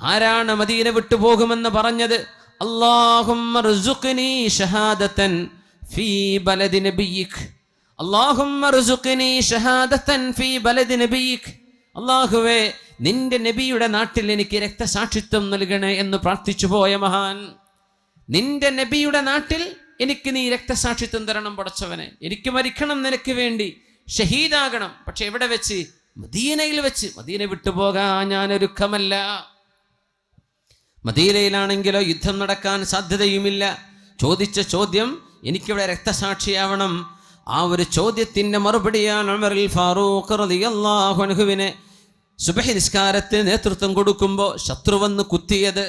ആരാണ് മദീന വിട്ടുപോകുമെന്ന് പറഞ്ഞത്? അല്ലാഹുമ്മ ർസുഖ്നി ഷഹാദതൻ ഫീ ബലദി നബിയിക്, അല്ലാഹുമ്മ ർസുഖ്നി ഷഹാദതൻ ഫീ ബലദി നബിയിക്. അല്ലാഹുവേ, നിന്റെ നബിയുടെ നാട്ടിൽ എനിക്ക് രക്തസാക്ഷിത്വം നൽകണേ എന്ന് പ്രാർത്ഥിച്ചു പോയ മഹാൻ. നിന്റെ നബിയുടെ നാട്ടിൽ എനിക്ക് നീ രക്തസാക്ഷിത്വം തരണം പടച്ചവനെ. എനിക്ക് മരിക്കണം നിനക്ക് വേണ്ടി, ഷഹീദാകണം. പക്ഷെ എവിടെ വെച്ച്? മദീനയിൽ വെച്ച്. മദീന വിട്ടുപോകാൻ ഞാൻ ഒരുക്കമല്ല. മദീനയിലാണെങ്കിലോ യുദ്ധം നടക്കാൻ സാധ്യതയുമില്ല. ചോദിച്ച ചോദ്യം എനിക്കിവിടെ രക്തസാക്ഷിയാവണം. ആ ഒരു ചോദ്യത്തിന്റെ മറുപടിയാണ് ഉമറുൽ ഫാറൂഖ് റളിയല്ലാഹു അൻഹുവിനെ സുബഹി നിസ്കാരത്തിന് നേതൃത്വം കൊടുക്കുമ്പോൾ ശത്രു വന്ന് കുത്തിയത്.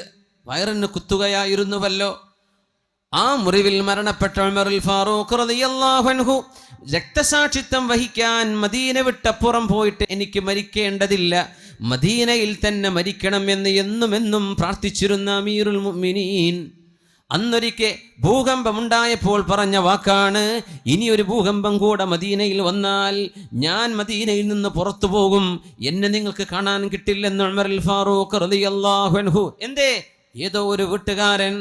വയറിന് കുത്തുകയായിരുന്നുവല്ലോ. ആ മുറിവിൽ മരണപ്പെട്ട ഉമറുൽ ഫാറൂഖ് റളിയല്ലാഹു അൻഹു രക്തസാക്ഷിത്വം വഹിക്കാൻ മദീന വിട്ടപ്പുറം പോയിട്ട് എനിക്ക് മരിക്കേണ്ടതില്ല, മദീനയിൽ തന്നെ മരിക്കണം എന്ന് എന്നും പ്രാർത്ഥിച്ചിരുന്ന അമീറുൽ മുഅ്മിനീൻ അന്നൊരിക്കൽ ഭൂകമ്പമുണ്ടായപ്പോൾ പറഞ്ഞ വാക്കാണ്, ഇനിയൊരു ഭൂകമ്പം കൂടെ മദീനയിൽ വന്നാൽ ഞാൻ മദീനയിൽ നിന്ന് പുറത്തു പോകും, എന്നെ നിങ്ങൾക്ക് കാണാൻ കിട്ടില്ലെന്ന് ഉമറുൽ ഫാറൂഖ് റളിയല്ലാഹു അൻഹു. എന്തേ? ഏതോ ഒരു വീട്ടുകാരൻ,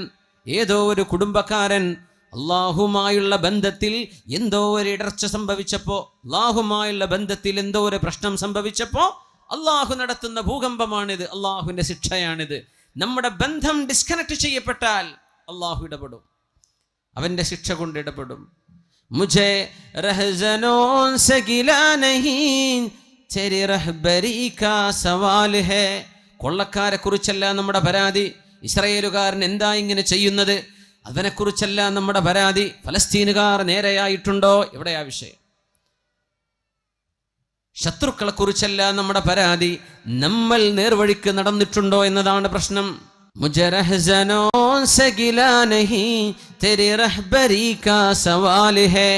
ഏതോ ഒരു കുടുംബക്കാരൻ അള്ളാഹുമായുള്ള ബന്ധത്തിൽ എന്തോ ഒരു ഇടർച്ച സംഭവിച്ചപ്പോ, അള്ളാഹുമായുള്ള ബന്ധത്തിൽ എന്തോ ഒരു പ്രശ്നം സംഭവിച്ചപ്പോ അള്ളാഹു നടത്തുന്ന ഭൂകമ്പമാണിത്, അള്ളാഹുവിന്റെ ശിക്ഷയാണിത്. നമ്മുടെ ബന്ധം ഡിസ്കണക്ട് ചെയ്യപ്പെട്ടാൽ അള്ളാഹു ഇടപെടും, അവന്റെ ശിക്ഷ കൊണ്ട് ഇടപെടും. മുझे रहज़नों से गिला नहीं तेरी रहबरी का सवाल है. കൊള്ളക്കാരെ കുറിച്ചല്ല നമ്മുടെ പരാതി. ഇസ്രായേലുകാരൻ എന്താ ഇങ്ങനെ ചെയ്യുന്നത്, അതിനെക്കുറിച്ചല്ല നമ്മുടെ പരാതി. ഫലസ്തീനുകാർ നേരെയായിട്ടുണ്ടോ, എവിടെയാ വിഷയം? ശത്രുക്കളെ കുറിച്ചല്ല നമ്മുടെ പരാതി, നമ്മൾ നേർവഴിക്ക് നടന്നിട്ടുണ്ടോ എന്നതാണ് പ്രശ്നം. മുझे रहज़नों से गिला नहीं तेरी रहबरी का सवाल है.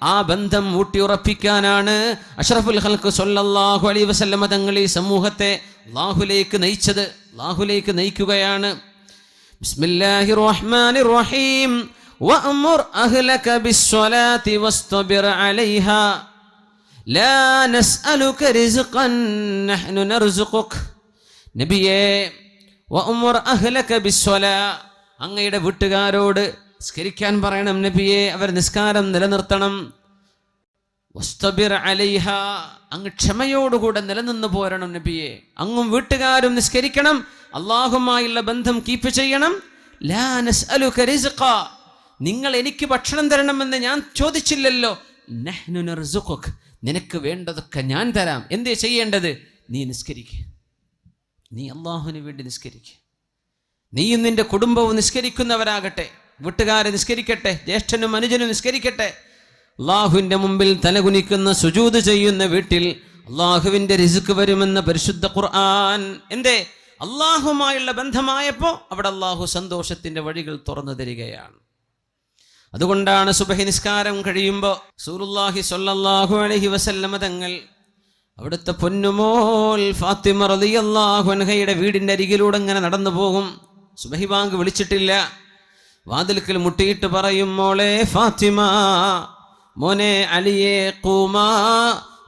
ആ ബന്ധം ഊട്ടിയുറപ്പിക്കാനാണ് അഷ്റഫുൽ ഖൽഖ് സ്വല്ലല്ലാഹു അലൈഹി വസല്ലം തങ്ങൾ ഈ സമൂഹത്തെ അല്ലാഹുവിലേക്ക് നയിച്ചത്, അല്ലാഹുവിലേക്ക് നയിക്കുകയാണ്. ബിസ്മില്ലാഹിർ റഹ്മാനിർ റഹീം. വഅ്മുർ അഹ്ലക ബിസ്സലാത്തി വസ്തബിർ അലൈഹാ ലാ നസ്അലുക റിസ്ഖൻ നഹ്നു നർസുഖുക. നബിയേ, വഅ്മുർ അഹ്ലക ബിസ്സലാ, അങ്ങയുടെ വീട്ടുകാരോട് നിസ്കരിക്കാൻ പറയണം നബിയെ, അവർ നിസ്കാരം നിലനിർത്തണം. വസ്തബിർ അലൈഹാ, അങ്ങ് ക്ഷമയോടുകൂടെ നിലനിന്ന് പോരണം നബിയെ. അങ്ങും വീട്ടുകാരും നിസ്കരിക്കണം, അള്ളാഹുമായുള്ള ബന്ധം കീപ്പ് ചെയ്യണം. ലാ നസ്അലുക റിസ്ഖ, നിങ്ങൾ എനിക്ക് ഭക്ഷണം തരണമെന്ന് ഞാൻ ചോദിച്ചില്ലല്ലോ. നഹ്നു നർസുഖുക, നിനക്ക് വേണ്ടതൊക്കെ ഞാൻ തരാം. എന്തേ ചെയ്യേണ്ടത്? നീ നിസ്കരിക്കുക, നീ അള്ളാഹുവിന് വേണ്ടി നിസ്കരിക്കുക. നീയും നിന്റെ കുടുംബവും നിസ്കരിക്കുന്നവരാകട്ടെ, വീട്ടുകാരെ നിസ്കരിക്കട്ടെ, ജ്യേഷ്ഠനും അനുജനും നിസ്കരിക്കട്ടെ. അള്ളാഹുവിന്റെ മുമ്പിൽ തലകുനിക്കുന്ന സുജൂദ് ചെയ്യുന്ന വീട്ടിൽ അള്ളാഹുവിന്റെ റിസ്ക് വരുമെന്ന പരിശുദ്ധ ഖുർആൻ. എന്തേ? അള്ളാഹുമായുള്ള ബന്ധമായപ്പോ അവിടെ അള്ളാഹു സന്തോഷത്തിന്റെ വഴികൾ തുറന്നു തരികയാണ്. അതുകൊണ്ടാണ് സുബഹി നിസ്കാരം കഴിയുമ്പോൾ റസൂലുള്ളാഹി സ്വല്ലല്ലാഹു അലൈഹി വസല്ലമ തങ്ങൾ അവിടുത്തെ പൊന്നുമോൾ ഫാത്തിമ റളിയല്ലാഹു അൻഹയുടെ വീടിന്റെ അരികിലൂടെ ഇങ്ങനെ നടന്നു പോകും. സുബഹി ബാങ്ക് വിളിച്ചിട്ടില്ല, വാതിൽക്കൽ മുട്ടിയിട്ട് പറയും, മോളെ ഫാത്തിമ, മോനെ അലിയെ, ഖൂമാ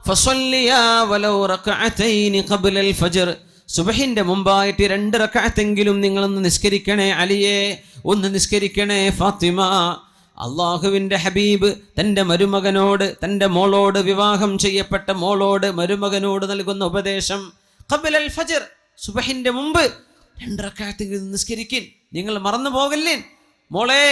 ഫസല്ലിയാ വലൗ റകഅതൈനി ഖബ്ലൽ ഫജ്ർ. സുബഹിന്റെ മുമ്പായിട്ട് 2 റകഅത്തെങ്കിലും നിങ്ങളൊന്ന് നിസ്കരിക്കണേ അലിയെ, ഒന്ന് നിസ്കരിക്കണേ ഫാത്തിമ. അള്ളാഹുവിന്റെ ഹബീബ് തൻ്റെ മരുമകനോട്, തൻ്റെ മോളോട്, വിവാഹം ചെയ്യപ്പെട്ട മോളോട്, മരുമകനോട് നൽകുന്ന ഉപദേശം, ഖബ്ലൽ ഫജ്ർ, സുബഹിന്റെ മുമ്പ് 2 റകഅത്തെങ്കിലും നിസ്കരിക്കിൻ, നിങ്ങൾ മറന്നു പോകല്ലേ. മോളെ,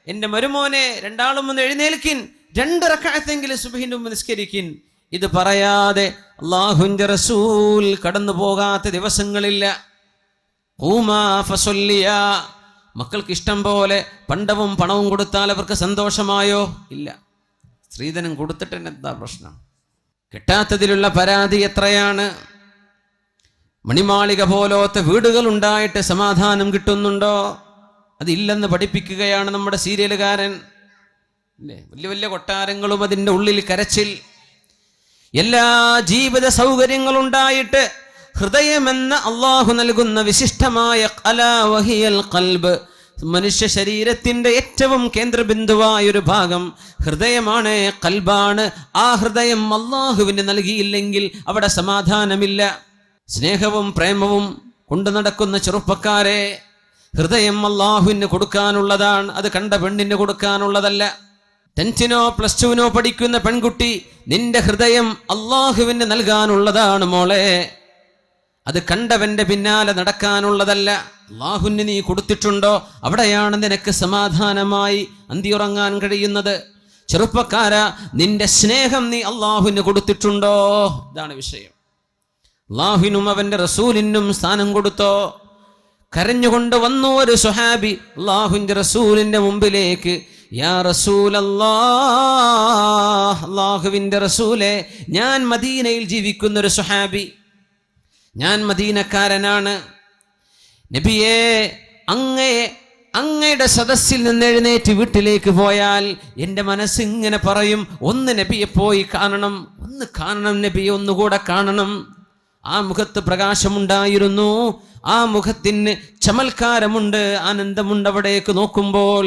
എൻ്റെ മരുമോനെ, രണ്ടാളും ഒന്ന് എഴുന്നേൽക്കിൻ, 2 റകഅത്തെങ്കിലും സുബഹിന്റെ മുമ്പ് നിസ്കരിക്കിൻ. ഇത് പറയാതെ അല്ലാഹുവിന്റെ റസൂൽ കടന്നു പോകാത്ത ദിവസങ്ങളില്ല. ഖൂമാ ഫസല്ലിയാ, മക്കൾക്ക് ഇഷ്ടം പോലെ പണ്ടവും പണവും കൊടുത്താൽ അവർക്ക് സന്തോഷമായോ? ഇല്ല. സ്ത്രീധനം കൊടുത്തിട്ട് എന്താ പ്രശ്നം? കിട്ടാത്തതിലുള്ള പരാതി എത്രയാണ്? മണിമാളിക പോലത്തെ വീടുകൾ ഉണ്ടായിട്ട് സമാധാനം കിട്ടുന്നുണ്ടോ? അതില്ലെന്ന് പഠിപ്പിക്കുകയാണ് നമ്മുടെ സീരിയലുകാരൻ. അല്ലേ? വലിയ വലിയ കൊട്ടാരങ്ങളും അതിൻ്റെ ഉള്ളിൽ കരച്ചിൽ. എല്ലാ ജീവിത സൗകര്യങ്ങളുണ്ടായിട്ട് ഹൃദയമെന്ന അള്ളാഹു നൽകുന്ന വിശിഷ്ടമായ ഖലാ വഹിയൽ ഖൽബ്, മനുഷ്യ ശരീരത്തിന്റെ ഏറ്റവും കേന്ദ്രബിന്ദുവായൊരു ഭാഗം ഹൃദയമാണ്, ഖൽബാണ്. ആ ഹൃദയം അള്ളാഹുവിന് നൽകിയില്ലെങ്കിൽ അവിടെ സമാധാനമില്ല. സ്നേഹവും പ്രേമവും കൊണ്ടു നടക്കുന്ന ചെറുപ്പക്കാരെ, ഹൃദയം അള്ളാഹുവിന് കൊടുക്കാനുള്ളതാണ്, അത് കണ്ട പെണ്ണിന് കൊടുക്കാനുള്ളതല്ല. 10th പ്ലസ് 2 പഠിക്കുന്ന പെൺകുട്ടി, നിന്റെ ഹൃദയം അള്ളാഹുവിന് നൽകാനുള്ളതാണ് മോളെ, അത് കണ്ടവന്റെ പിന്നാലെ നടക്കാനുള്ളതല്ല. അള്ളാഹുവിന് നീ കൊടുത്തിട്ടുണ്ടോ, അവിടെയാണ് നിനക്ക് സമാധാനമായി അന്തിയുറങ്ങാൻ കഴിയുന്നത്. ചെറുപ്പക്കാരാ, നിന്റെ സ്നേഹം നീ അള്ളാഹുവിന് കൊടുത്തിട്ടുണ്ടോ? ഇതാണ് വിഷയം. അള്ളാഹുവിനും അവന്റെ റസൂലിനും സ്ഥാനം കൊടുത്തോ? കരഞ്ഞുകൊണ്ട് വന്നു ഒരു സ്വഹാബി അള്ളാഹുവിന്റെ റസൂലിന്റെ മുമ്പിലേക്ക്. യാ റസൂലല്ലാഹ്, അള്ളാഹുവിന്റെ റസൂലേ, ഞാൻ മദീനയിൽ ജീവിക്കുന്നൊരു സ്വഹാബി, ഞാൻ മദീനക്കാരനാണ്. നബിയേ, അങ്ങയുടെ സദസ്സിൽ നിന്ന് എഴുന്നേറ്റ് വീട്ടിലേക്ക് പോയാൽ എൻ്റെ മനസ്സിങ്ങനെ പറയും, ഒന്ന് നബിയെ പോയി കാണണം, ഒന്ന് കാണണം നബിയെ, ഒന്നുകൂടെ കാണണം. ആ മുഖത്ത് പ്രകാശമുണ്ടായിരുന്നു, ആ മുഖത്തിന് ചമൽക്കാരമുണ്ട്, ആനന്ദമുണ്ട്. അവിടേക്ക് നോക്കുമ്പോൾ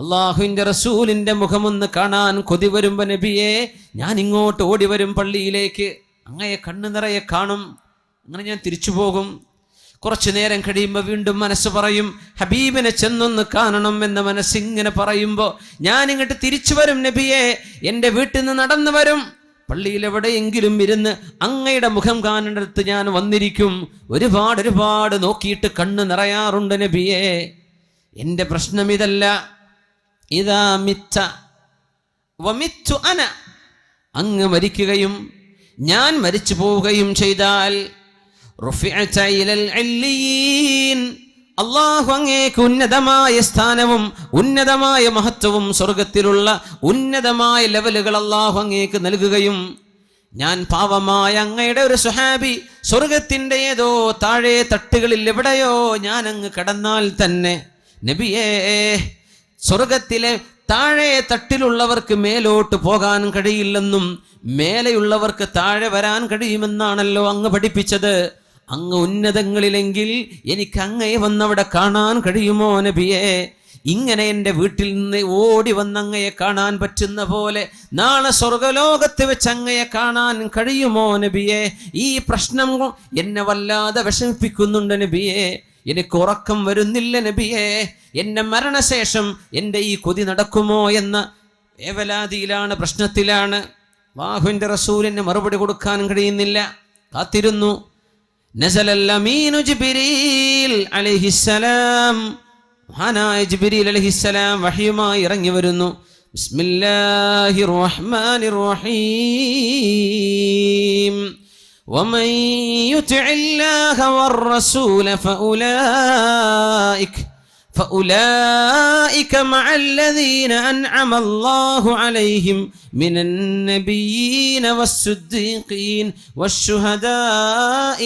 അള്ളാഹുവിൻ്റെ റസൂലിൻ്റെ മുഖമൊന്ന് കാണാൻ കൊതി വരുമ്പോ നബിയെ, ഞാൻ ഇങ്ങോട്ട് ഓടി വരും പള്ളിയിലേക്ക്, അങ്ങയെ കണ്ണു നിറയെ കാണും, അങ്ങനെ ഞാൻ തിരിച്ചു പോകും. കുറച്ചു നേരം കഴിയുമ്പോൾ വീണ്ടും മനസ്സ് പറയും, ഹബീബിനെ ചെന്നൊന്ന് കാണണം എന്ന മനസ്സിങ്ങനെ പറയുമ്പോൾ ഞാൻ ഇങ്ങോട്ട് തിരിച്ചു വരും നബിയെ, എൻ്റെ വീട്ടിൽ നിന്ന് നടന്നു വരും, പള്ളിയിൽ എവിടെയെങ്കിലും ഇരുന്ന് അങ്ങയുടെ മുഖം കാണേണ്ടടുത്ത് ഞാൻ വന്നിരിക്കും. ഒരുപാട് നോക്കിയിട്ട് കണ്ണ് നിറയാറുണ്ട് നബിയെ. എൻ്റെ പ്രശ്നം ഇതല്ല. ഇദാ മിത്ത വമിത്തു അന, അങ്ങ് മരിക്കുകയും ഞാൻ മരിച്ചു പോവുകയും ചെയ്താൽ റുഫിഅത ഇലൽ അല്ലിയീൻ, അല്ലാഹു അങ്ങേക്ക് ഉന്നതമായ സ്ഥാനവും ഉന്നതമായ മഹത്വവും സ്വർഗത്തിലുള്ള ഉന്നതമായ ലെവലുകൾ അല്ലാഹു അങ്ങേക്ക് നൽകുകയും, ഞാൻ പാവമായ അങ്ങയുടെ ഒരു സ്വഹാബി സ്വർഗത്തിന്റെ ഏതോ താഴെ തട്ടുകളിൽ എവിടെയോ ഞാൻ അങ്ങ് കടന്നാൽ തന്നെ നബിയേ, സ്വർഗത്തിലെ താഴെ തട്ടിലുള്ളവർക്ക് മേലോട്ട് പോകാൻ കഴിയില്ലെന്നും മേലെയുള്ളവർക്ക് താഴെ വരാൻ കഴിയുമെന്നാണല്ലോ അങ്ങ് പഠിപ്പിച്ചത്. അങ്ങ് ഉന്നതങ്ങളിലെങ്കിൽ എനിക്ക് അങ്ങയെ വന്നവിടെ കാണാൻ കഴിയുമോ നബിയെ? ഇങ്ങനെ എൻ്റെ വീട്ടിൽ നിന്ന് ഓടി വന്നങ്ങയെ കാണാൻ പറ്റുന്ന പോലെ നാളെ സ്വർഗലോകത്ത് വെച്ച് അങ്ങയെ കാണാൻ കഴിയുമോ നബിയെ? ഈ പ്രശ്നം എന്നെ വല്ലാതെ വിഷമിപ്പിക്കുന്നുണ്ട് നബിയെ. എനിക്ക് ഉറക്കം വരുന്നില്ല നബിയെ. എന്നെ മരണശേഷം എൻ്റെ ഈ കൊതി നടക്കുമോ എന്ന വേവലാതിയിലാണ്, പ്രശ്നത്തിലാണ്. അല്ലാഹുവിൻ്റെ റസൂലിന് മറുപടി കൊടുക്കാൻ കഴിയുന്നില്ല. കാത്തിരുന്നു. നസലൽ അമീനു ജിബ്രീൽ അലൈഹിസ്സലാം, മഹാനായ ജിബ്രീൽ അലൈഹിസ്സലാം വഹയുമായി ഇറങ്ങി വരുന്നു. ബിസ്മില്ലാഹിർ റഹ്മാനിർ റഹീം. വമൻ യുതിഇല്ലാഹ വർ-റസൂല فأولئك مع الذين أنعم الله عليهم من النبيين والصديقين والشهداء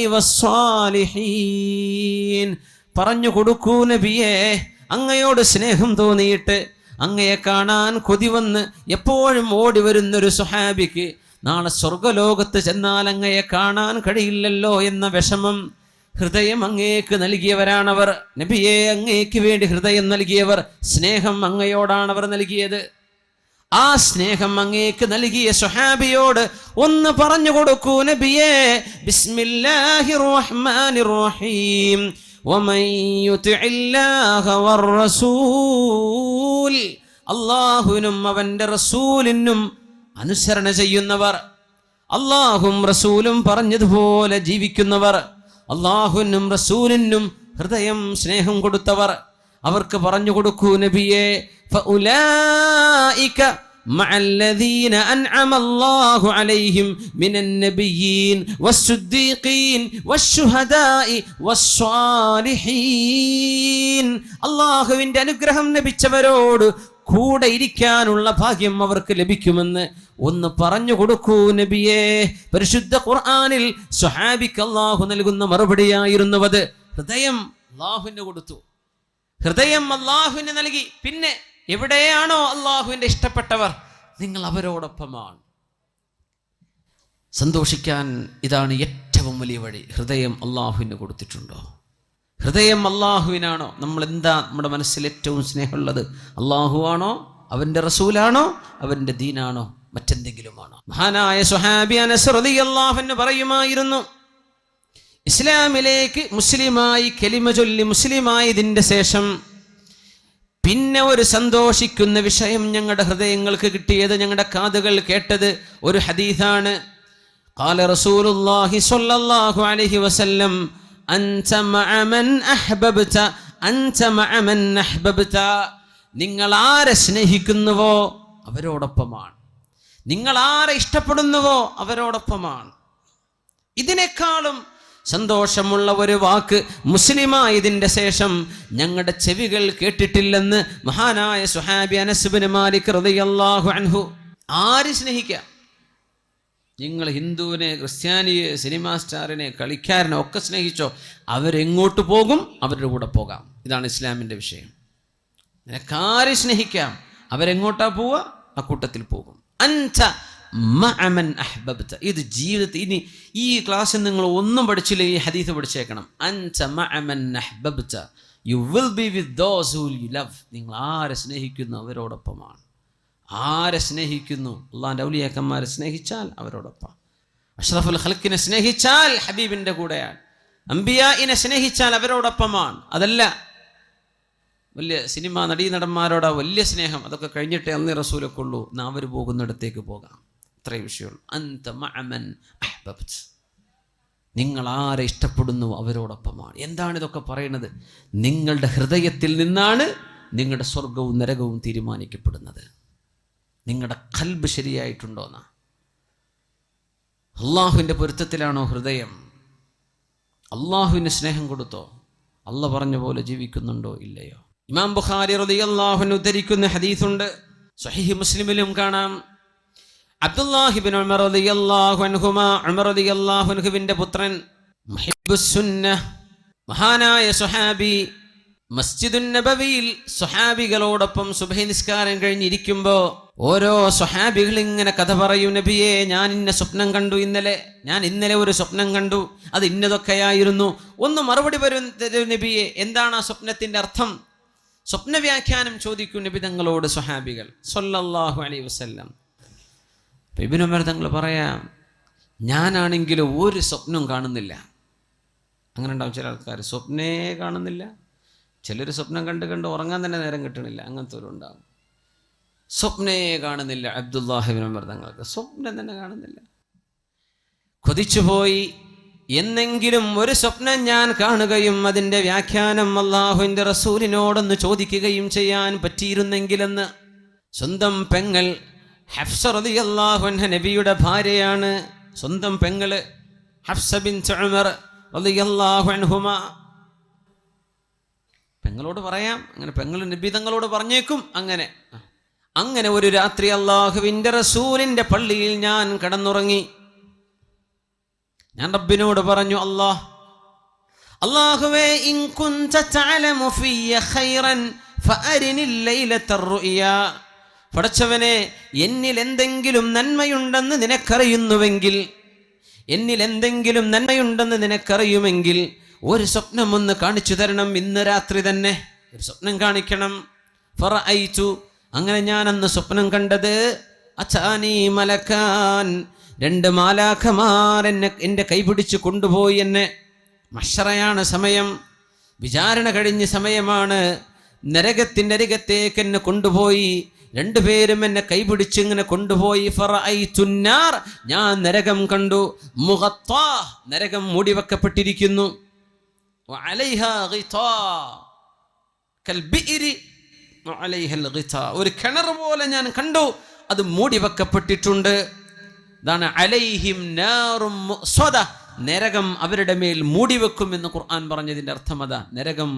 والصالحين. പറഞ്ഞു കൊടുക്കൂ നബിയേ, അങ്ങയോട് സ്നേഹം തോന്നിയിട്ട് അങ്ങയെ കാണാൻ കൊതി വന്ന് എപ്പോഴും ഓടി വരുന്നൊരു സ്വഹാബിക്ക് നാളെ സ്വർഗലോകത്ത് ചെന്നാൽ അങ്ങയെ കാണാൻ കഴിയില്ലല്ലോ എന്ന വിഷമം, ഹൃദയം അങ്ങേക്ക് നൽകിയവരാണവർ. നബിയെ, അങ്ങേക്ക് വേണ്ടി ഹൃദയം നൽകിയവർ, സ്നേഹം അങ്ങയോടാണ് അവർ നൽകിയത്. ആ സ്നേഹം അങ്ങേക്ക് നൽകിയ സ്വഹാബിയോട് ഒന്ന് പറഞ്ഞു കൊടുക്കൂ നബിയെ, ബിസ്മില്ലാഹിർ റഹ്മാനിർ റഹീം. വമൻ യുതിഇല്ലാഹ വർ-റസൂൽ, അല്ലാഹുവിനും അവന്റെ റസൂലിനും അനുസരണ ചെയ്യുന്നവർ, അല്ലാഹും റസൂലും പറഞ്ഞതുപോലെ ജീവിക്കുന്നവർ, അല്ലാഹുവിനും റസൂലിനും ഹൃദയം സ്നേഹം കൊടുത്തവർ, അവർക്ക് പറഞ്ഞു കൊടുക്കൂ നബിയെ, ഫഉലൈക മഅല്ലദീന അൻഅമ അല്ലാഹു അലൈഹിം മിനൻ നബിയ്യീൻ വസ്സുദ്ദീഖീൻ വശുഹദാഇ വസ്സാലിഹീൻ. അല്ലാഹുവിന്റെ അനുഗ്രഹം ലഭിച്ചവരോട് കൂടെ ഇരിക്കാനുള്ള ഭാഗ്യം അവർക്ക് ലഭിക്കുമെന്ന് ഒന്ന് പറഞ്ഞു കൊടുക്കൂ നബിയേ. പരിശുദ്ധ ഖുർആനിൽ സ്വഹാബിക്ക് അല്ലാഹു നൽകുന്ന മറുപടിയായിരുന്നു അത്. ഹൃദയം അല്ലാഹുവിന് കൊടുത്തു, ഹൃദയം അല്ലാഹുവിന് നൽകി. പിന്നെ എവിടെയാണോ അല്ലാഹുവിന്റെ ഇഷ്ടപ്പെട്ടവർ, നിങ്ങൾ അവരോടൊപ്പമാണ്. സന്തോഷിക്കാൻ ഇതാണ് ഏറ്റവും വലിയ വഴി. ഹൃദയം അല്ലാഹുവിന് കൊടുത്തിട്ടുണ്ടോ? ഹൃദയം അല്ലാഹുവിനാണോ? നമ്മൾ എന്താ നമ്മുടെ മനസ്സിൽ ഏറ്റവും സ്നേഹമുള്ളത്? അല്ലാഹു ആണോ, അവന്റെ റസൂലാണോ, അവന്റെ ദീനാണോ, മറ്റെന്തെങ്കിലുമാണോ? മഹാനായ സ്വഹാബി അനസ് റളിയല്ലാഹു അൻഹു പറയുമായിരുന്നു, ഇസ്ലാമിലേക്ക് മുസ്ലിമായി കലിമ ചൊല്ലി മുസ്ലിമായതിൻ്റെ ശേഷം പിന്നെ ഒരു സന്തോഷിക്കുന്ന വിഷയം ഞങ്ങളുടെ ഹൃദയങ്ങൾക്ക് കിട്ടിയത്, ഞങ്ങളുടെ കാതുകൾ കേട്ടത് ഒരു ഹദീസാണ്. ഖാല റസൂലുള്ളാഹി സ്വല്ലല്ലാഹു അലൈഹി വസല്ലം അൻത മഅ മൻ അഹ്ബബ്ത അൻത മഅ മൻ അഹ്ബബ്ത. നിങ്ങൾ ആരെ സ്നേഹിക്കുന്നുവോ അവരോടൊപ്പമാണ്, നിങ്ങൾ ആരെ ഇഷ്ടപ്പെടുന്നുവോ അവരോടൊപ്പമാണ്. ഇതിനേക്കാളും സന്തോഷമുള്ള ഒരു വാക്ക് മുസ്ലിമായതിൻ്റെ ശേഷം ഞങ്ങളുടെ ചെവികൾ കേട്ടിട്ടില്ലെന്ന് മഹാനായ സ്വഹാബി അനസ് ഇബ്നു മാലിക് റളിയല്ലാഹു അൻഹു. ആര് സ്നേഹിക്കാം? നിങ്ങൾ ഹിന്ദുവിനെ, ക്രിസ്ത്യാനിയെ, സിനിമാ സ്റ്റാറിനെ, കളിക്കാരനെ ഒക്കെ സ്നേഹിച്ചോ, അവരെങ്ങോട്ട് പോകും? അവരുടെ കൂടെ പോകാം. ഇതാണ് ഇസ്ലാമിൻ്റെ വിഷയം. നിനക്കാരെ സ്നേഹിക്കാം, അവരെങ്ങോട്ടാ പോവുക? ആ കൂട്ടത്തിൽ പോകും. അൻത മഅമൻ അഹ്ബബ്ത. ഇത് ജീവിതത്തിൽ ഇനി ഈ ക്ലാസ്സിൽ നിങ്ങൾ ഒന്നും പഠിച്ചില്ല, ഈ ഹദീസ് പഠിച്ചേക്കണം. അൻത മഅമൻ അഹ്ബബ്ത you will be with those who you love. നിങ്ങൾ ആരെ സ്നേഹിക്കുന്നു അവരോടൊപ്പമാണ്. ആരെ സ്നേഹിക്കുന്നു? അള്ളാഹിൻ്റെ ഔലിയാക്കന്മാരെ സ്നേഹിച്ചാൽ അവരോടൊപ്പം. അഷ്റഫുൽ ഖൽഖിനെ സ്നേഹിച്ചാൽ ഹബീബിൻ്റെ കൂടെയാണ്. അംബിയാഇനെ സ്നേഹിച്ചാൽ അവരോടൊപ്പമാണ്. അതല്ല വലിയ സിനിമ നടീനടന്മാരോടാ വലിയ സ്നേഹം, അതൊക്കെ കഴിഞ്ഞിട്ടേ അന്നേ റസൂലൊക്കെ ഉള്ളൂ. എന്നാ അവർ പോകുന്നിടത്തേക്ക് പോകാം. അത്രയും വിഷയമുള്ളൂ. അൻത മഅമൻ അഹ്ബബ്ത. നിങ്ങൾ ആരെ ഇഷ്ടപ്പെടുന്നു അവരോടൊപ്പമാണ്. എന്താണ് ഇതൊക്കെ പറയുന്നത്? നിങ്ങളുടെ ഹൃദയത്തിൽ നിന്നാണ് നിങ്ങളുടെ സ്വർഗവും നരകവും തീരുമാനിക്കപ്പെടുന്നത്. നിങ്ങളുടെ ഖൽബ് ശരിയായിട്ടുണ്ടോന്നാ. അള്ളാഹുവിൻ്റെ പൊരുത്തത്തിലാണോ ഹൃദയം? അള്ളാഹുവിന് സ്നേഹം കൊടുത്തോ? അള്ള പറഞ്ഞ പോലെ ജീവിക്കുന്നുണ്ടോ ഇല്ലയോ? ഇമാം ബുഖാരി റളിയല്ലാഹു അൻഹു ഉദ്ധരിക്കുന്ന ഹദീസുണ്ട്, സ്വഹീഹ് മുസ്ലിമിലും കാണാം. അബ്ദുല്ലാഹി ഇബ്നു ഉമർ റളിയല്ലാഹു അൻഹുമാ, ഉമർ റളിയല്ലാഹു അൻഹുവിന്റെ പുത്രൻ, മുഹിബ്ബുസ് സുന്നഹ്, മഹാനായ സ്വഹാബി, മസ്ജിദുൻ നബവിയിൽ സ്വഹാബികളോടൊപ്പം സുബ്ഹി നിസ്കാരം കഴിഞ്ഞിരിക്കുമ്പോൾ ഓരോ സ്വഹാബികൾ ഇങ്ങനെ കഥ പറയും. നബിയെ, ഞാൻ ഇന്ന സ്വപ്നം കണ്ടു ഞാൻ ഇന്നലെ ഒരു സ്വപ്നം കണ്ടു, അത് ഇന്നതൊക്കെയായിരുന്നു. ഒന്ന് മറുപടി വരും നബിയെ, എന്താണ് ആ സ്വപ്നത്തിന്റെ അർത്ഥം? സ്വപ്ന വ്യാഖ്യാനം ചോദിക്കും നബി തങ്ങളോട് സ്വഹാബികൾ സ്വല്ലല്ലാഹു അലൈഹി വസല്ലം. ഇബ്നു ഉമർ തങ്ങൾ പറയാം, ഞാനാണെങ്കിലും ഒരു സ്വപ്നം കാണുന്നില്ല. അങ്ങനെ ഉണ്ടാവും ചില ആൾക്കാർ, സ്വപ്നേ കാണുന്നില്ല. ചിലർ സ്വപ്നം കണ്ട് ഉറങ്ങാൻ തന്നെ നേരം കിട്ടണില്ല. അങ്ങനത്തെ ഒരു ഉണ്ടാവും. സ്വപ്നേ കാണുന്നില്ല. അബ്ദുല്ലാഹി ഇബ്നു ഉമർ തങ്ങൾക്ക് സ്വപ്നം തന്നെ കാണുന്നില്ല. കൊതിച്ചുപോയി, എന്നെങ്കിലും ഒരു സ്വപ്നം ഞാൻ കാണുകയും അതിൻ്റെ വ്യാഖ്യാനം അള്ളാഹുവിൻ്റെ റസൂലിനോടൊന്ന് ചോദിക്കുകയും ചെയ്യാൻ പറ്റിയിരുന്നെങ്കിലെന്ന്. സ്വന്തം പെങ്ങൾ ഹഫ്സ റളിയല്ലാഹു അൻഹ നബിയുടെ ഭാര്യയാണ്. സ്വന്തം പെങ്ങള് ഹഫ്സ ബിൻത് ഉമർ റളിയല്ലാഹു അൻഹുമാ. പെങ്ങളോട് പറയാം, അങ്ങനെ പെങ്ങൾ നബി തങ്ങളോട് പറഞ്ഞേക്കും. അങ്ങനെ ഒരു രാത്രി അള്ളാഹുവിൻ്റെ റസൂലിൻ്റെ പള്ളിയിൽ ഞാൻ കിടന്നുറങ്ങി. ഞാൻ റബ്ബിനോട് പറഞ്ഞു, അല്ലാഹുവേ, ഇൻ കുൻത തഅലമു ഫിയ ഖൈറൻ ഫഅരിനിൽ ലൈലത്തർ റുയാ. പടച്ചവനെ, എന്നിൽ എന്തെങ്കിലും നന്മയുണ്ടെന്ന് നിനക്കറിയുമെങ്കിൽ ഒരു സ്വപ്നം ഒന്ന് കാണിച്ചു തരണം. ഇന്ന് രാത്രി തന്നെ ഒരു സ്വപ്നം കാണിക്കണം. ഫറഅയ്തു, അങ്ങനെ ഞാൻ അന്ന് സ്വപ്നം കണ്ടത്, അതാനി മലക്കാൻ, 2 മാലാഖമാർ എൻ്റെ കൈപിടിച്ച് കൊണ്ടുപോയി. എന്നെ മഹ്ശറയാണ് സമയം, വിചാരണ കഴിഞ്ഞ സമയമാണ്. നരകത്തിൻ്റെ അരികത്തേക്ക് എന്നെ കൊണ്ടുപോയി. 2 പേരും എന്നെ കൈപിടിച്ച് ഇങ്ങനെ കൊണ്ടുപോയി. ഫറഅയ്തുന്നാർ, ഞാൻ നരകം കണ്ടു. മുഗത്താ, നരകം മൂടിവെക്കപ്പെട്ടിരിക്കുന്നു. വഅലൈഹാ ഗിതാ കൽബിഇരി വഅലൈഹൽ ഗിതാ, ഒരു കിണർ പോലെ ഞാൻ കണ്ടു, അത് മൂടിവെക്കപ്പെട്ടിട്ടുണ്ട്. ഇതാണ് അലൈഹിം നാറും മുഅ്സദ, നരകം അവരുടെ മേൽ മൂടിവെക്കും എന്ന് ഖുർആൻ പറഞ്ഞതിൻ്റെ അർത്ഥം അതാ. നരകം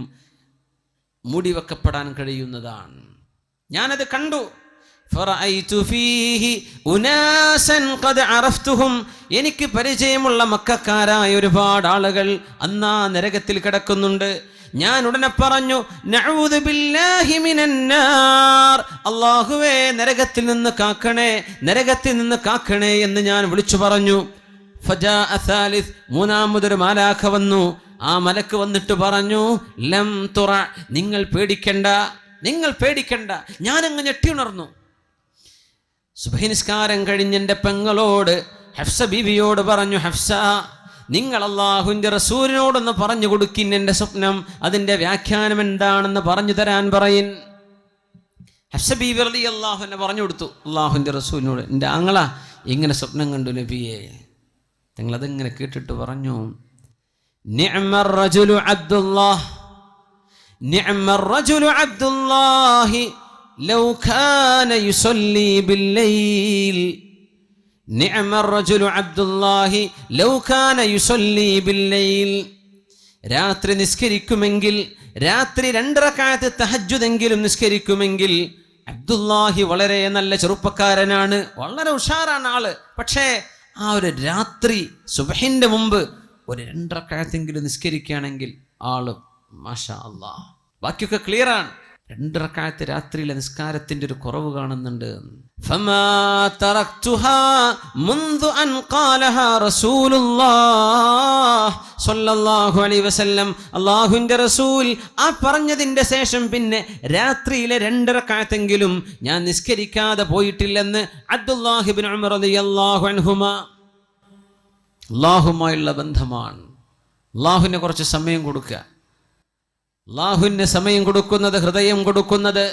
മൂടിവെക്കപ്പെടാൻ കഴിയുന്നതാണ്. ഞാനത് കണ്ടു. ഫറഅയ്തു ഫീഹി ഉനാസൻ ഖദ് അറഫ്തുഹും, എനിക്ക് പരിചയമുള്ള മക്കക്കാരായ ഒരുപാട് ആളുകൾ അന്നാ നരകത്തിൽ കിടക്കുന്നുണ്ട്. ഞാൻ ഉടനെ പറഞ്ഞു, നഊദു ബില്ലാഹി മിനന്നാർ, അല്ലാഹുവേ നരകത്തിൽ നിന്ന് കാക്കണേ എന്ന് ഞാൻ വിളിച്ചു പറഞ്ഞു. ഫജാഅ സാലിസ്, മൂന്നാമതൊരു മാലാഖ വന്നു. ആ മലക്ക് വന്നിട്ട് പറഞ്ഞു, ലം തുറ, നിങ്ങൾ പേടിക്കണ്ട. ഞാനങ്ങ് ഞെട്ടിയുണർന്നു. സുബ്ഹി നിസ്കാരം കഴിഞ്ഞ് എൻ്റെ പെങ്ങളോട്, ഹഫ്സ ബീവിയോട് പറഞ്ഞു, ഹഫ്സ, നിങ്ങൾ അല്ലാഹുവിന്റെ റസൂലിനോടൊന്ന് പറഞ്ഞു കൊടുക്കിൻ എൻ്റെ സ്വപ്നം, അതിന്റെ വ്യാഖ്യാനം എന്താണെന്ന് പറഞ്ഞു തരാൻ പറയിൻ. ഹഫ്സ ബീവി റളിയല്ലാഹു അൻഹ പറഞ്ഞു കൊടുത്തു അല്ലാഹുവിന്റെ റസൂലിനോട്, എൻ്റെ ആങ്ങള ഇങ്ങനെ സ്വപ്നം കണ്ടു നബിയെ. നിങ്ങളതിങ്ങനെ കേട്ടിട്ട് പറഞ്ഞു, നിഅ്മർ റജുലു അബ്ദുല്ലാഹ്, നിഅ്മർ റജുലു അബ്ദുല്ലാഹി ലൗ കാന യുസല്ലി ബില്ലൈൽ, നിഅ്മർ റജുലു അബ്ദുല്ലാഹി ലൗ കാന യുസല്ലി ബില്ലൈൽ. രാത്രി നിസ്കരിക്കുമെങ്കിൽ, രാത്രി 2 റക്അത്ത് തഹജ്ജുദെങ്കിലും നിസ്കരിക്കുമെങ്കിൽ അബ്ദുല്ലാഹി വളരെ നല്ല ചെറുപ്പക്കാരനാണ്, വളരെ ഉഷാറാണ് ആള്. പക്ഷേ ആ ഒരു രാത്രി സുബ്ഹിന്റെ മുമ്പ് ഒരു 2 റക്അത്തെങ്കിലും നിസ്കരിക്കുകയാണെങ്കിൽ ആള് മാഷാ അല്ലാഹ്. ബാക്കിയൊക്കെ ക്ലിയറാണ്. 2 റക്അത്ത് രാത്രിയിലെ നിസ്കാരത്തിന്റെ ഒരു കുറവ് കാണുന്നുണ്ട്. ഫമാ തറക്തുഹാ മുൻദു അൻ ഖാലഹാ റസൂലുള്ളാഹ് സ്വല്ലല്ലാഹു അലൈഹി വസല്ലം. അല്ലാഹുവിന്റെ റസൂൽ ആ പറഞ്ഞതിന്റെ ശേഷം പിന്നെ രാത്രിയിലെ 2 റക്അത്തെങ്കിലും ഞാൻ നിസ്കരിക്കാതെ പോയിട്ടില്ലെന്ന് അബ്ദുല്ലാഹി ഇബ്നു ഉമർ റളിയല്ലാഹു അൻഹുമാ. അല്ലാഹുമായുള്ള ബന്ധമാണ്. അല്ലാഹുവിനെ കുറച്ച് സമയം കൊടുക്കുക. അല്ലാഹുവിന് സമയം കൊടുക്കുന്നത്, ഹൃദയം കൊടുക്കുന്നത്,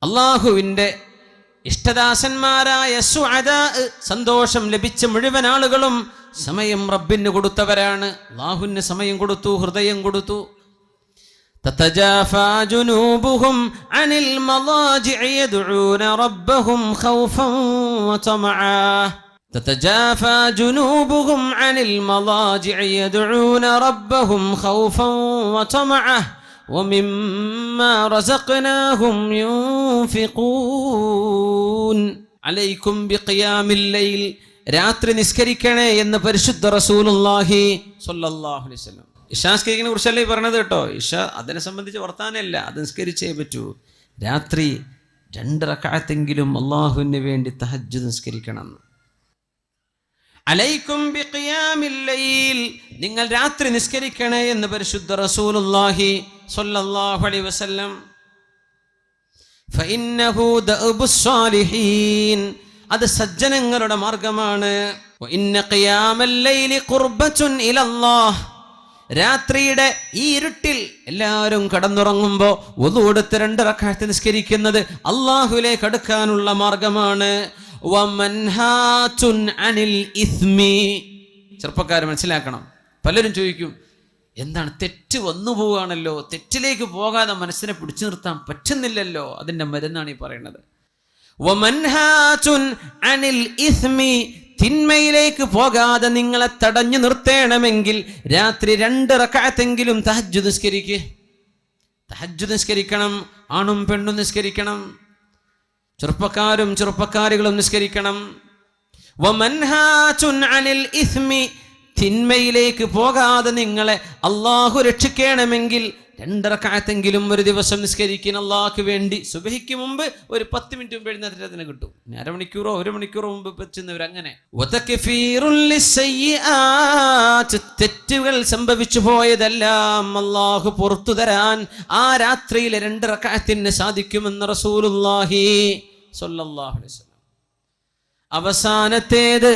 അല്ലാഹുവിൻ്റെ ഇഷ്ടദാസന്മാരായ സുഅദാ, സന്തോഷം ലഭിച്ച മുഴുവൻ ആളുകളും സമയം റബ്ബിന് കൊടുത്തവരാണ്. അല്ലാഹുവിന് സമയം കൊടുത്തു, ഹൃദയം കൊടുത്തു. തതജാഫാ ജുനൂബുഹും അനിൽ മളാജിഇ യദ്ഊന റബ്ബഹും ഖൗഫൻ വതമആ. تتجافى جنوبهم عن المضاجع يدعون ربهم خوفا وطمعا ومما رزقناهم ينفقون عليكم بقيام الليل. രാത്രി നിസ്കരിക്കണേ എന്ന് പരിശുദ്ധ റസൂലുള്ളാഹി സ്വല്ലല്ലാഹു അലൈഹി വസല്ലം. ഇശാ നിസ്കരിക്കുന്നതിനെ കുറിച്ചല്ലേ പറഞ്ഞത് കേട്ടോ. ഇശ അതിനെ സംബന്ധിച്ച് വർത്താനല്ല, അത് നിസ്കരിച്ചേ പറ്റൂ. രാത്രി 2 റക്അത്തെങ്കിലും അല്ലാഹുവിന് വേണ്ടി തഹജ്ജുദ് നിസ്കരിക്കണം. അലൈക്കും ബിഖിയാമിൽ ലൈൽ, നിങ്ങൾ രാത്രി നിസ്കരിക്കണേ എന്ന് പരിശുദ്ധ റസൂലുള്ളാഹി സ്വല്ലല്ലാഹു അലൈഹി വസല്ലം. ഫഇന്നഹു ദഅബുസ് സാലിഹീൻ, അത് സജ്ജനങ്ങളുടെ മാർഗമാണ്. വഇന്ന ഖിയാമൽ ലൈലി ഖുർബത്തുൻ ഇലല്ലാഹ്, രാത്രിയുടെ ഈ ഇരുട്ടിൽ എല്ലാവരും കടന്നുറങ്ങുമ്പോൾ വുളു എടുത്ത് 2 റക്അത്ത് നിസ്കരിക്കുന്നത് അല്ലാഹുവിലേക്ക് അടുക്കാനുള്ള മാർഗമാണ്. വമൻഹാതുൻ അനിൽ ഇസ്മി, ചെറുപ്പക്കാർ മനസ്സിലാക്കണം. പലരും ചോദിക്കും, എന്താണ് തെറ്റ് വന്നു പോവുകയാണല്ലോ, തെറ്റിലേക്ക് പോകാതെ മനസ്സിനെ പിടിച്ചു നിർത്താൻ പറ്റുന്നില്ലല്ലോ, അതിൻ്റെ മരുന്നാണ് ഈ പറയുന്നത്. വമൻഹാതുൻ അനിൽ ഇസ്മി, തിന്മയിലേക്ക് പോകാതെ നിങ്ങളെ തടഞ്ഞു നിർത്തേണമെങ്കിൽ രാത്രി 2 റക്അത്തെങ്കിലും തഹജ്ജുദ് നിസ്കരിക്കുക. തഹജ്ജുദ് നിസ്കരിക്കണം. ആണും പെണ്ണും നിസ്കരിക്കണം. ചെറുപ്പക്കാരും ചെറുപ്പക്കാരികളും നിസ്കരിക്കണം. വമൻഹാതുൻ അനിൽ ഇസ്മി, തിന്മയിലേക്ക് പോകാതെ നിങ്ങളെ അല്ലാഹു രക്ഷിക്കണമെങ്കിൽ 2 റക്അത്തെങ്കിലും ഒരു ദിവസം നിസ്കരിക്കുന്ന അല്ലാഹുവിന് വേണ്ടി. സുബഹിക്ക് മുമ്പ് ഒരു 10 മിനിറ്റ് മുമ്പ് എഴുന്നേറ്റത്തിന് കിട്ടും. 1/2 മണിക്കൂറോ 1 മണിക്കൂറോ മുമ്പ് വെച്ചുന്നവർ അങ്ങനെ. തെറ്റുകൾ സംഭവിച്ചു പോയതെല്ലാം അല്ലാഹു പുറത്തു തരാൻ ആ രാത്രിയിലെ 2 റക്അത്തിന് സാധിക്കുമെന്ന് റസൂലുള്ളാഹി സ്വല്ലല്ലാഹു അലൈഹി വസല്ലം. അവസാനത്തേത്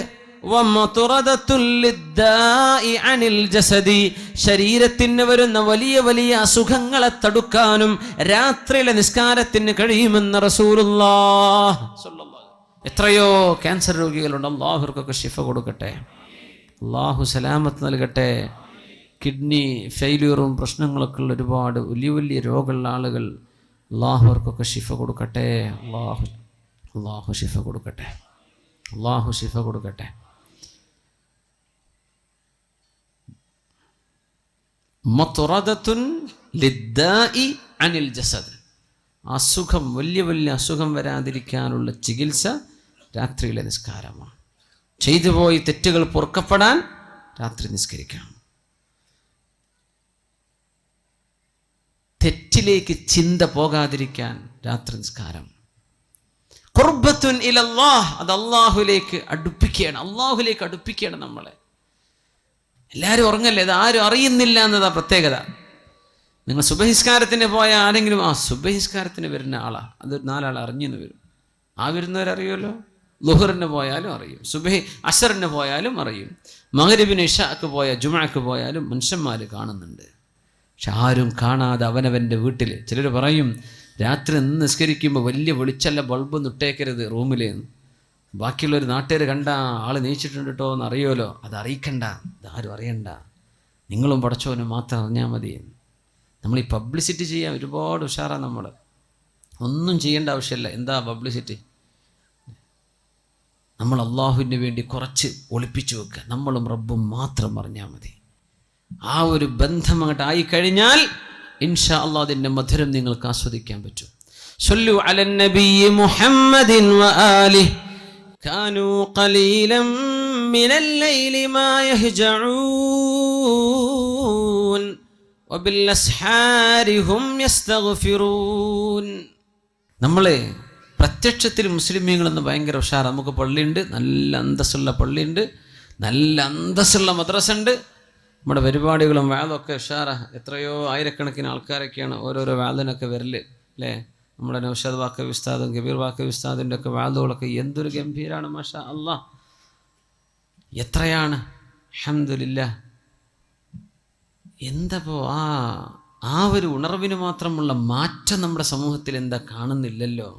ശരീരത്തിന് വരുന്ന വലിയ വലിയ അസുഖങ്ങളെ തടുക്കാനും രാത്രിയിലെ നിസ്കാരത്തിന് കഴിയുമെന്ന് റസൂലുള്ളാഹി സ്വല്ലല്ലാഹു. എത്രയോ ക്യാൻസർ രോഗികളുണ്ട്. അല്ലാഹുവർക്കൊക്കെ ശിഫ കൊടുക്കട്ടെ, അല്ലാഹു സലാമത്ത് നൽകട്ടെ. കിഡ്നി ഫെയിലിയറും പ്രശ്നങ്ങളൊക്കെ ഉള്ള ഒരുപാട് വലിയ വലിയ രോഗമുള്ള ആളുകൾ, അല്ലാഹുവർക്കൊക്കെ ശിഫ കൊടുക്കട്ടെ. അല്ലാഹു ശിഫ കൊടുക്കട്ടെ, അല്ലാഹു ശിഫ കൊടുക്കട്ടെ. മത്റദത്തുൻ ലിദ്ദാഇ അനിൽ ജസദ്, അസുഖം, വലിയ വലിയ അസുഖം വരാതിരിക്കാനുള്ള ചികിത്സ രാത്രിയിലെ നിസ്കാരമാണ്. ചെയ്തുപോയി തെറ്റുകൾ പൊറുക്കപ്പെടാൻ രാത്രി നിസ്കരിക്കണം. തെറ്റിലേക്ക് ചിന്ത പോകാതിരിക്കാൻ രാത്രി നിസ്കാരം. ഖുർബത്തുൻ ഇലല്ലാഹ്, അത് അല്ലാഹുവിലേക്ക് അടുപ്പിക്കുകയാണ്. അല്ലാഹുവിലേക്ക് അടുപ്പിക്കുകയാണ് നമ്മളെ. എല്ലാവരും ഉറങ്ങല്ലേ, ഇത് ആരും അറിയുന്നില്ല എന്നതാ പ്രത്യേകത. നിങ്ങൾ സുബഹിസ്കാരത്തിന് പോയ ആരെങ്കിലും സുബഹിസ്കാരത്തിന് വരുന്ന ആളാ, അത് 4 ആൾ അറിഞ്ഞെന്ന് വരും. ആ വരുന്നവരറിയുമല്ലോ, ളുഹറിന് പോയാലും അറിയും, സുബഹി അസറിന് പോയാലും അറിയും, മഗ്രിബിന് ഇശാക്ക് പോയാൽ ജുമുഅക്ക് പോയാലും മനുഷ്യന്മാർ കാണുന്നുണ്ട്. പക്ഷെ ആരും കാണാതെ അവനവൻ്റെ വീട്ടിൽ. ചിലർ പറയും രാത്രി നിസ്കരിക്കുമ്പോൾ വലിയ വെളിച്ചല്ല ബൾബൊന്നും ഇട്ടേക്കരുത് റൂമിലേന്ന്. ബാക്കിയുള്ളൊരു നാട്ടുകാർ കണ്ട ആൾ നീച്ചിട്ടുണ്ട് കേട്ടോ എന്ന് അറിയുമല്ലോ, അത് അറിയിക്കണ്ട, ഇതാരും അറിയണ്ട, നിങ്ങളും പടച്ചോനും മാത്രം അറിഞ്ഞാൽ മതി. നമ്മൾ ഈ പബ്ലിസിറ്റി ചെയ്യാൻ ഒരുപാട് ഉഷാറാണ്. നമ്മൾ ഒന്നും ചെയ്യേണ്ട ആവശ്യമില്ല. എന്താ പബ്ലിസിറ്റി? നമ്മൾ അള്ളാഹുവിന് വേണ്ടി കുറച്ച് ഒളിപ്പിച്ചു വെക്കുക, നമ്മളും റബ്ബും മാത്രം അറിഞ്ഞാൽ മതി. ആ ഒരു ബന്ധം അങ്ങോട്ട് ആയിക്കഴിഞ്ഞാൽ ഇൻഷാ അല്ലാഹ് അതിൻ്റെ മധുരം നിങ്ങൾക്ക് ആസ്വദിക്കാൻ പറ്റും. സ്വല്ലു അലൻ നബിയ്യി മുഹമ്മദിൻ വആലിഹി കാനൂ ഖലീലൻ മിനൽ ലൈലി മാ യഹ്ജഊൻ വബിൽ അസ്ഹാരി ഹും യസ്തഗ്ഫിറൂൻ. നമ്മളെ പ്രത്യക്ഷത്തിൽ മുസ്ലിമീങ്ങളെന്ന് ഭയങ്കര ഉഷാർ. നമുക്ക് പള്ളിയുണ്ട്, നല്ല അന്തസ്സുള്ള പള്ളിയുണ്ട്, നല്ല അന്തസ്സുള്ള മദ്രസ ഉണ്ട്. നമ്മുടെ പരിപാടികളും വാദമൊക്കെ ഉഷാറാ. എത്രയോ ആയിരക്കണക്കിന് ആൾക്കാരൊക്കെയാണ് ഓരോരോ വാദിനൊക്കെ വരല് അല്ലേ. നമ്മുടെ നൗഷാദ് വാക്കവി ഉസ്താദും കബീർ വാക്കവി ഉസ്താദിൻ്റെ ഒക്കെ വാദങ്ങളൊക്കെ എന്തൊരു ഗംഭീരാണ്. മാഷാ അല്ലാഹ്, എത്രയാണ്. അൽഹംദുലില്ലാഹ്. എന്തപ്പോ ആ ഒരു ഉണർവിന് മാത്രമുള്ള മാറ്റം നമ്മുടെ സമൂഹത്തിൽ എന്താ കാണുന്നില്ലല്ലോ.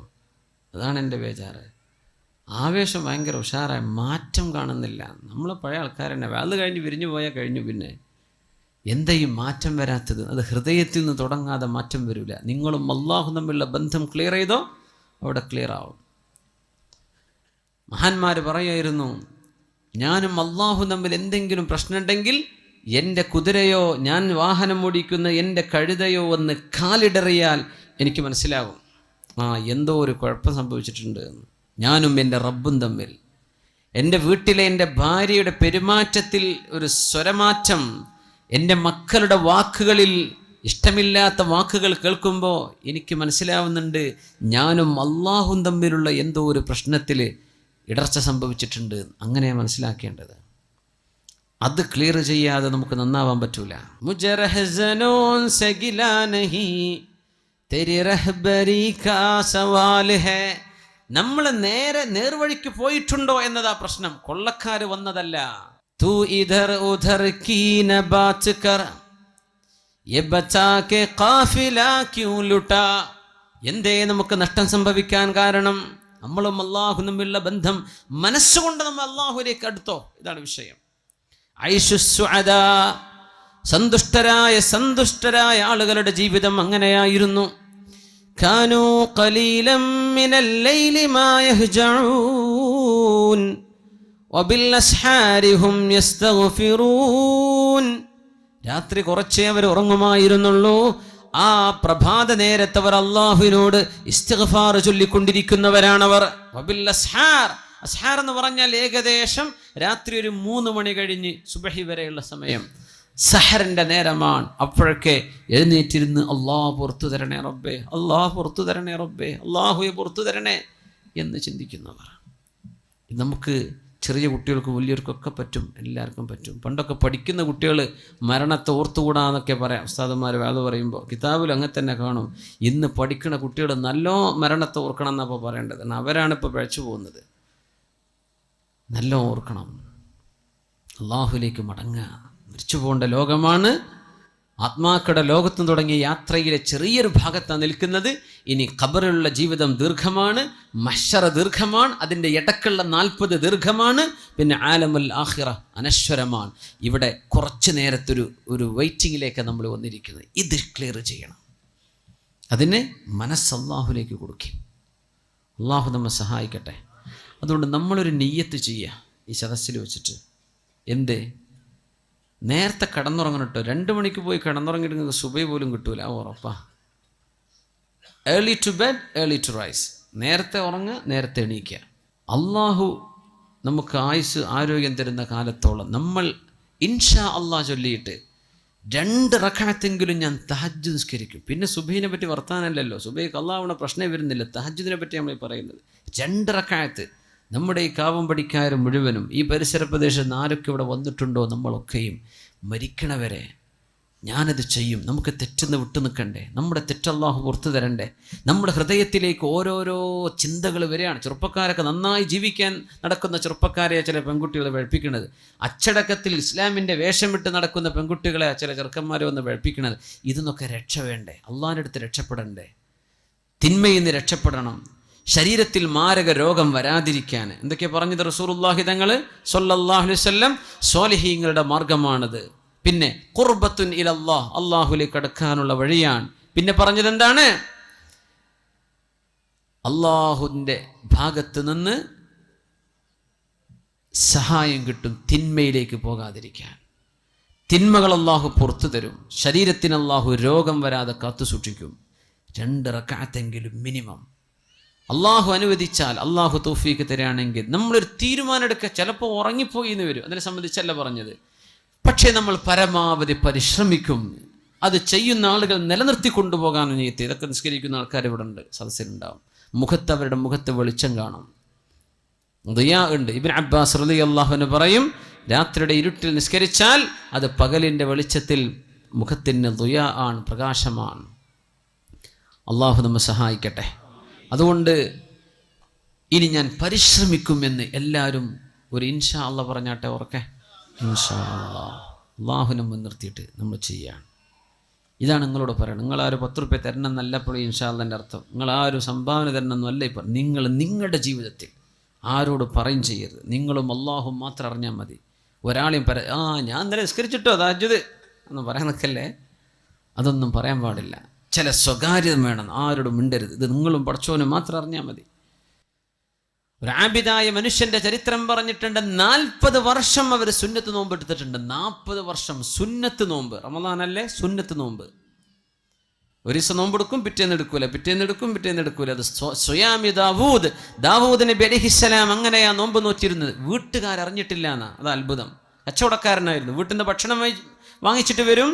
അതാണ് എൻ്റെ ബേജാറ്. ആവേശം ഭയങ്കര ഉഷാറായ മാറ്റം കാണുന്നില്ല. നമ്മൾ പഴയ ആൾക്കാരെന്നെ വാത് കഴിഞ്ഞ് വിരിഞ്ഞു പോയാൽ കഴിഞ്ഞു. പിന്നെ എന്താ ഈ മാറ്റം വരാത്തത്? അത് ഹൃദയത്തിൽ നിന്ന് തുടങ്ങാതെ മാറ്റം വരില്ല. നിങ്ങളും അല്ലാഹും തമ്മിലുള്ള ബന്ധം ക്ലിയർ ചെയ്തോ അവിടെ ക്ലിയർ ആവും. മഹാന്മാർ പറയുമായിരുന്നു, ഞാനും അല്ലാഹും തമ്മിൽ എന്തെങ്കിലും പ്രശ്നമുണ്ടെങ്കിൽ എൻ്റെ കുതിരയോ ഞാൻ വാഹനം ഓടിക്കുന്ന എൻ്റെ കഴുതയോ ഒന്ന് കാലിടറിയാൽ എനിക്ക് മനസ്സിലാകും എന്തോ ഒരു കുഴപ്പം സംഭവിച്ചിട്ടുണ്ട്. ഞാനും എൻ്റെ റബ്ബും തമ്മിൽ, എൻ്റെ വീട്ടിലെ എൻ്റെ ഭാര്യയുടെ പെരുമാറ്റത്തിൽ ഒരു സ്വരമാറ്റം, എൻ്റെ മക്കളുടെ വാക്കുകളിൽ ഇഷ്ടമില്ലാത്ത വാക്കുകൾ കേൾക്കുമ്പോൾ എനിക്ക് മനസ്സിലാവുന്നുണ്ട് ഞാനും അല്ലാഹും തമ്മിലുള്ള എന്തോ ഒരു പ്രശ്നത്തിൽ ഇടർച്ച സംഭവിച്ചിട്ടുണ്ട്. അങ്ങനെ മനസ്സിലാക്കേണ്ടത്. അത് ക്ലിയർ ചെയ്യാതെ നമുക്ക് നന്നാവാൻ പറ്റൂല. മുജറഹ്സനോൻ സഗിലാ നഹി തെരി റഹ്ബരി കാ സവാൽ ഹൈ. നമ്മൾ നേർവഴിക്ക് പോയിട്ടുണ്ടോ എന്നതാ പ്രശ്നം. കൊള്ളക്കാര് വന്നതല്ല. തൂ ഇധർ ഉധർ കീ ന ബാത് കർ യെ ബച്ചാ കെ ഖാഫില ക്യൂ ലുട്ടാ. എന്തേ നമുക്ക് നഷ്ടം സംഭവിക്കാൻ കാരണം? നമ്മളും അല്ലാഹുവും തമ്മിലുള്ള ബന്ധം മനസ്സുകൊണ്ട് നമ്മൾ അല്ലാഹുവിലേക്ക് അടുത്തോ? ഇതാണ് വിഷയം. ഐശുസ്സുഅദാ, സന്തുഷ്ടരായ ആളുകളുടെ ജീവിതം അങ്ങനെയായിരുന്നു. കാനൂ ഖലീലൻ മിനൽ ലൈലി മാ യഹ്ജഊൻ വബിൽ അസ്ഹാരി ഹും യസ്തഗ്ഫിറൂൻ. രാത്രി കുറച്ചേ അവർ ഉറങ്ങുമായിരുന്നുള്ളൂ. ആ പ്രഭാത നേരത്തവർ അല്ലാഹുവിനോട് ഇസ്തിഗ്ഫാർ ചൊല്ലിക്കൊണ്ടിരിക്കുന്നവരാണവർ. വബിൽ അസ്ഹാർ, അസ്ഹാർ എന്ന് പറഞ്ഞാൽ ഏകദേശം രാത്രി ഒരു 3 മണി കഴിഞ്ഞ് സുബഹി വരെയുള്ള സമയം സഹറിൻ്റെ നേരമാണ്. അപ്പോഴൊക്കെ എഴുന്നേറ്റിരുന്ന് അല്ലാഹു പുറത്തു തരണേ റബ്ബേ, അല്ലാഹു പുറത്തു തരണേ റബ്ബേ, അല്ലാഹുവെ പുറത്തു തരണേ എന്ന് ചിന്തിക്കുന്നവർ. നമുക്ക് ചെറിയ കുട്ടികൾക്കും വലിയവർക്കൊക്കെ പറ്റും, എല്ലാവർക്കും പറ്റും. പണ്ടൊക്കെ പഠിക്കുന്ന കുട്ടികൾ മരണത്തെ ഓർത്തുകൂടാന്നൊക്കെ പറയാം ഉസ്താദന്മാർ അത് പറയുമ്പോൾ. കിതാബിൽ അങ്ങനെ തന്നെ കാണും. ഇന്ന് പഠിക്കുന്ന കുട്ടികൾ നല്ലോ മരണത്തെ ഓർക്കണം എന്നപ്പോൾ പറയേണ്ടത്. അവരാണിപ്പോൾ പിഴച്ചു പോകുന്നത്. നല്ല ഓർക്കണം, അല്ലാഹുവിലേക്ക് മടങ്ങുക. മരിച്ചു പോകേണ്ട ലോകമാണ്. ആത്മാക്കളുടെ ലോകത്തും തുടങ്ങിയ യാത്രയിലെ ചെറിയൊരു ഭാഗത്താണ് നിൽക്കുന്നത്. ഇനി ഖബറിലുള്ള ജീവിതം ദീർഘമാണ്, മഹ്ശറ ദീർഘമാണ്, അതിൻ്റെ ഇടക്കുള്ള 40 ദീർഘമാണ്, പിന്നെ ആലമുൽ ആഖിറ അനശ്വരമാണ്. ഇവിടെ കുറച്ച് നേരത്തൊരു വെയിറ്റിങ്ങിലേക്ക് നമ്മൾ വന്നിരിക്കുന്നത്. ഇത് ക്ലിയർ ചെയ്യണം. അതിന് മനസ്സ് അല്ലാഹുവിലേക്ക് കൊടുക്കും. അല്ലാഹു നമ്മെ സഹായിക്കട്ടെ. അതുകൊണ്ട് നമ്മളൊരു നിയ്യത്ത് ചെയ്യുക ഈ സദസ്സിൽ വെച്ചിട്ട്. എന്തേ നേരത്തെ കിടന്നുറങ്ങണം കേട്ടോ. 2 മണിക്ക് പോയി കിടന്നുറങ്ങിയിട്ട് നിങ്ങൾക്ക് സുബഹി പോലും കിട്ടൂല, ഉറപ്പാ. Early to bed early to rise. നേരത്തെ ഉറങ്ങുക, നേരത്തെ എണീക്കുക. അള്ളാഹു നമുക്ക് ആയുസ് ആരോഗ്യം തരുന്ന കാലത്തോളം നമ്മൾ ഇൻഷാ അള്ളാഹ് ചൊല്ലിയിട്ട് 2 റക്അത്തെങ്കിലും ഞാൻ തഹജ്ജുദ് നിസ്കരിക്കും. പിന്നെ സുബഹിനെ പറ്റി വർത്താനല്ലല്ലോ. സുബഹിക്ക് അള്ളാഹുവിനെ പ്രശ്നം വരുന്നില്ല. തഹജ്ജുദിനെ പറ്റി നമ്മൾ പറയുന്നത് 2 റക്അത്ത്. നമ്മുടെ ഈ കാവമ്പടിക്കാർ മുഴുവനും ഈ പരിസര പ്രദേശത്ത് ആരൊക്കെ ഇവിടെ വന്നിട്ടുണ്ടോ നമ്മളൊക്കെയും മരിക്കണവരെ ഞാനത് ചെയ്യും. നമുക്ക് തെറ്റെന്ന് വിട്ടു നിൽക്കണ്ടേ? നമ്മുടെ തെറ്റല്ലാഹു പുറത്തു തരണ്ടേ? നമ്മുടെ ഹൃദയത്തിലേക്ക് ഓരോരോ ചിന്തകൾ വരികയാണ്. ചെറുപ്പക്കാരൊക്കെ നന്നായി ജീവിക്കാൻ നടക്കുന്ന ചെറുപ്പക്കാരെ ചില പെൺകുട്ടികളെ വെഴുപ്പിക്കുന്നത്, അച്ചടക്കത്തിൽ ഇസ്ലാമിൻ്റെ വേഷം വിട്ട് നടക്കുന്ന പെൺകുട്ടികളെ ചില ചെറുക്കന്മാരെ വന്ന് വെഴുപ്പിക്കുന്നത്. ഇതിന്നൊക്കെ രക്ഷ വേണ്ടേ? അള്ളാഹിൻ്റെ അടുത്ത് രക്ഷപ്പെടണ്ടേ? തിന്മയിൽ നിന്ന് രക്ഷപ്പെടണം. ശരീരത്തിൽ മാരക രോഗം വരാതിരിക്കാൻ എന്തൊക്കെയാണ് പറഞ്ഞത് റസൂലുള്ളാഹി തങ്ങൾ സ്വല്ലല്ലാഹു അലൈഹി വസല്ലം? സ്വാലിഹീങ്ങളുടെ മാർഗമാണത്. പിന്നെ ഖുർബത്തുൻ ഇലല്ലാഹ്, അള്ളാഹുലേക്ക് അടുക്കാനുള്ള വഴിയാണ്. പിന്നെ പറഞ്ഞത് എന്താണ്? അള്ളാഹുവിൻ്റെ ഭാഗത്ത് നിന്ന് സഹായം കിട്ടും തിന്മയിലേക്ക് പോകാതിരിക്കാൻ. തിന്മകൾ അള്ളാഹു പുറത്തു തരും. ശരീരത്തിന് അള്ളാഹു രോഗം വരാതെ കാത്തു സൂക്ഷിക്കും. 2 റക്അത്തെങ്കിലും മിനിമം. അള്ളാഹു അനുവദിച്ചാൽ, അള്ളാഹു തൗഫീക്ക് തരികയാണെങ്കിൽ നമ്മളൊരു തീരുമാനം എടുക്കുക. ചിലപ്പോൾ ഉറങ്ങിപ്പോയി എന്ന് വരും, അതിനെ സംബന്ധിച്ചല്ല പറഞ്ഞത്. പക്ഷേ നമ്മൾ പരമാവധി പരിശ്രമിക്കും. അത് ചെയ്യുന്ന ആളുകൾ നിലനിർത്തി കൊണ്ടുപോകാൻ നീയത്ത്. ഇതൊക്കെ നിസ്കരിക്കുന്ന ആൾക്കാർ ഇവിടെ ഉണ്ട്, സദസ്സിലുണ്ടാവും. അവരുടെ മുഖത്ത് വെളിച്ചം കാണും, ദുആ ഉണ്ട്. ഇബ്നു അബ്ബാസ് റളിയല്ലാഹു അൻഹു പറയും, രാത്രിയുടെ ഇരുട്ടിൽ നിസ്കരിച്ചാൽ അത് പകലിൻ്റെ വെളിച്ചത്തിൽ മുഖത്തിന് ദുആ ആണ്, പ്രകാശമാണ്. അള്ളാഹു നമ്മെ സഹായിക്കട്ടെ. അതുകൊണ്ട് ഇനി ഞാൻ പരിശ്രമിക്കുമെന്ന് എല്ലാവരും ഒരു ഇൻഷാ അല്ലാഹ് പറഞ്ഞാട്ടെ, ഉറക്കെ ഇൻഷാ അല്ലാഹ്. അള്ളാഹുവിനെ മുൻനിർത്തിയിട്ട് നമ്മൾ ചെയ്യുകയാണ്. ഇതാണ് നിങ്ങളോട് പറയണം. നിങ്ങളാരും 10 രൂപ തരണം എന്നല്ല ഇപ്പോൾ ഇൻഷാ അല്ലാഹിൻ്റെ അർത്ഥം. നിങ്ങളാരും സംഭാവന തരണം എന്നല്ല ഇപ്പോൾ. നിങ്ങൾ നിങ്ങളുടെ ജീവിതത്തിൽ ആരോട് പറയും ചെയ്യരുത്. നിങ്ങളും അള്ളാഹും മാത്രം അറിഞ്ഞാൽ മതി. ഒരാളെയും ഞാൻ ഇന്നലെ നിസ്കരിച്ചിട്ടോ തഹജ്ജുദ് ഒന്നും പറയാൻ നിൽക്കല്ലേ. അതൊന്നും പറയാൻ പാടില്ല. ചില സ്വകാര്യത വേണം, ആരോടും മിണ്ടരുത്. ഇത് നിങ്ങളും പടച്ചോനും മാത്രം അറിഞ്ഞാൽ മതി. ഒരു ആബിദായ മനുഷ്യന്റെ ചരിത്രം പറഞ്ഞിട്ടുണ്ട്. 40 വർഷം അവർ സുന്നത്ത് നോമ്പ് എടുത്തിട്ടുണ്ട്. 40 വർഷം സുന്നത്ത് നോമ്പ്. റമദാനല്ലേ സുന്നത്ത് നോമ്പ്. ഒരു ദിവസം നോമ്പെടുക്കും, പിറ്റേന്ന് എടുക്കൂല. അത് സ്വയാമി ദാവൂദ് നബി അലൈഹിസ്സലാം അങ്ങനെയാ നോമ്പ് നോറ്റിരുന്നത്. വീട്ടുകാരറിഞ്ഞിട്ടില്ല എന്നാ. അത് അത്ഭുതം. കച്ചവടക്കാരനായിരുന്നു. വീട്ടിൽ നിന്ന് ഭക്ഷണം വാങ്ങിച്ചിട്ട് വരും.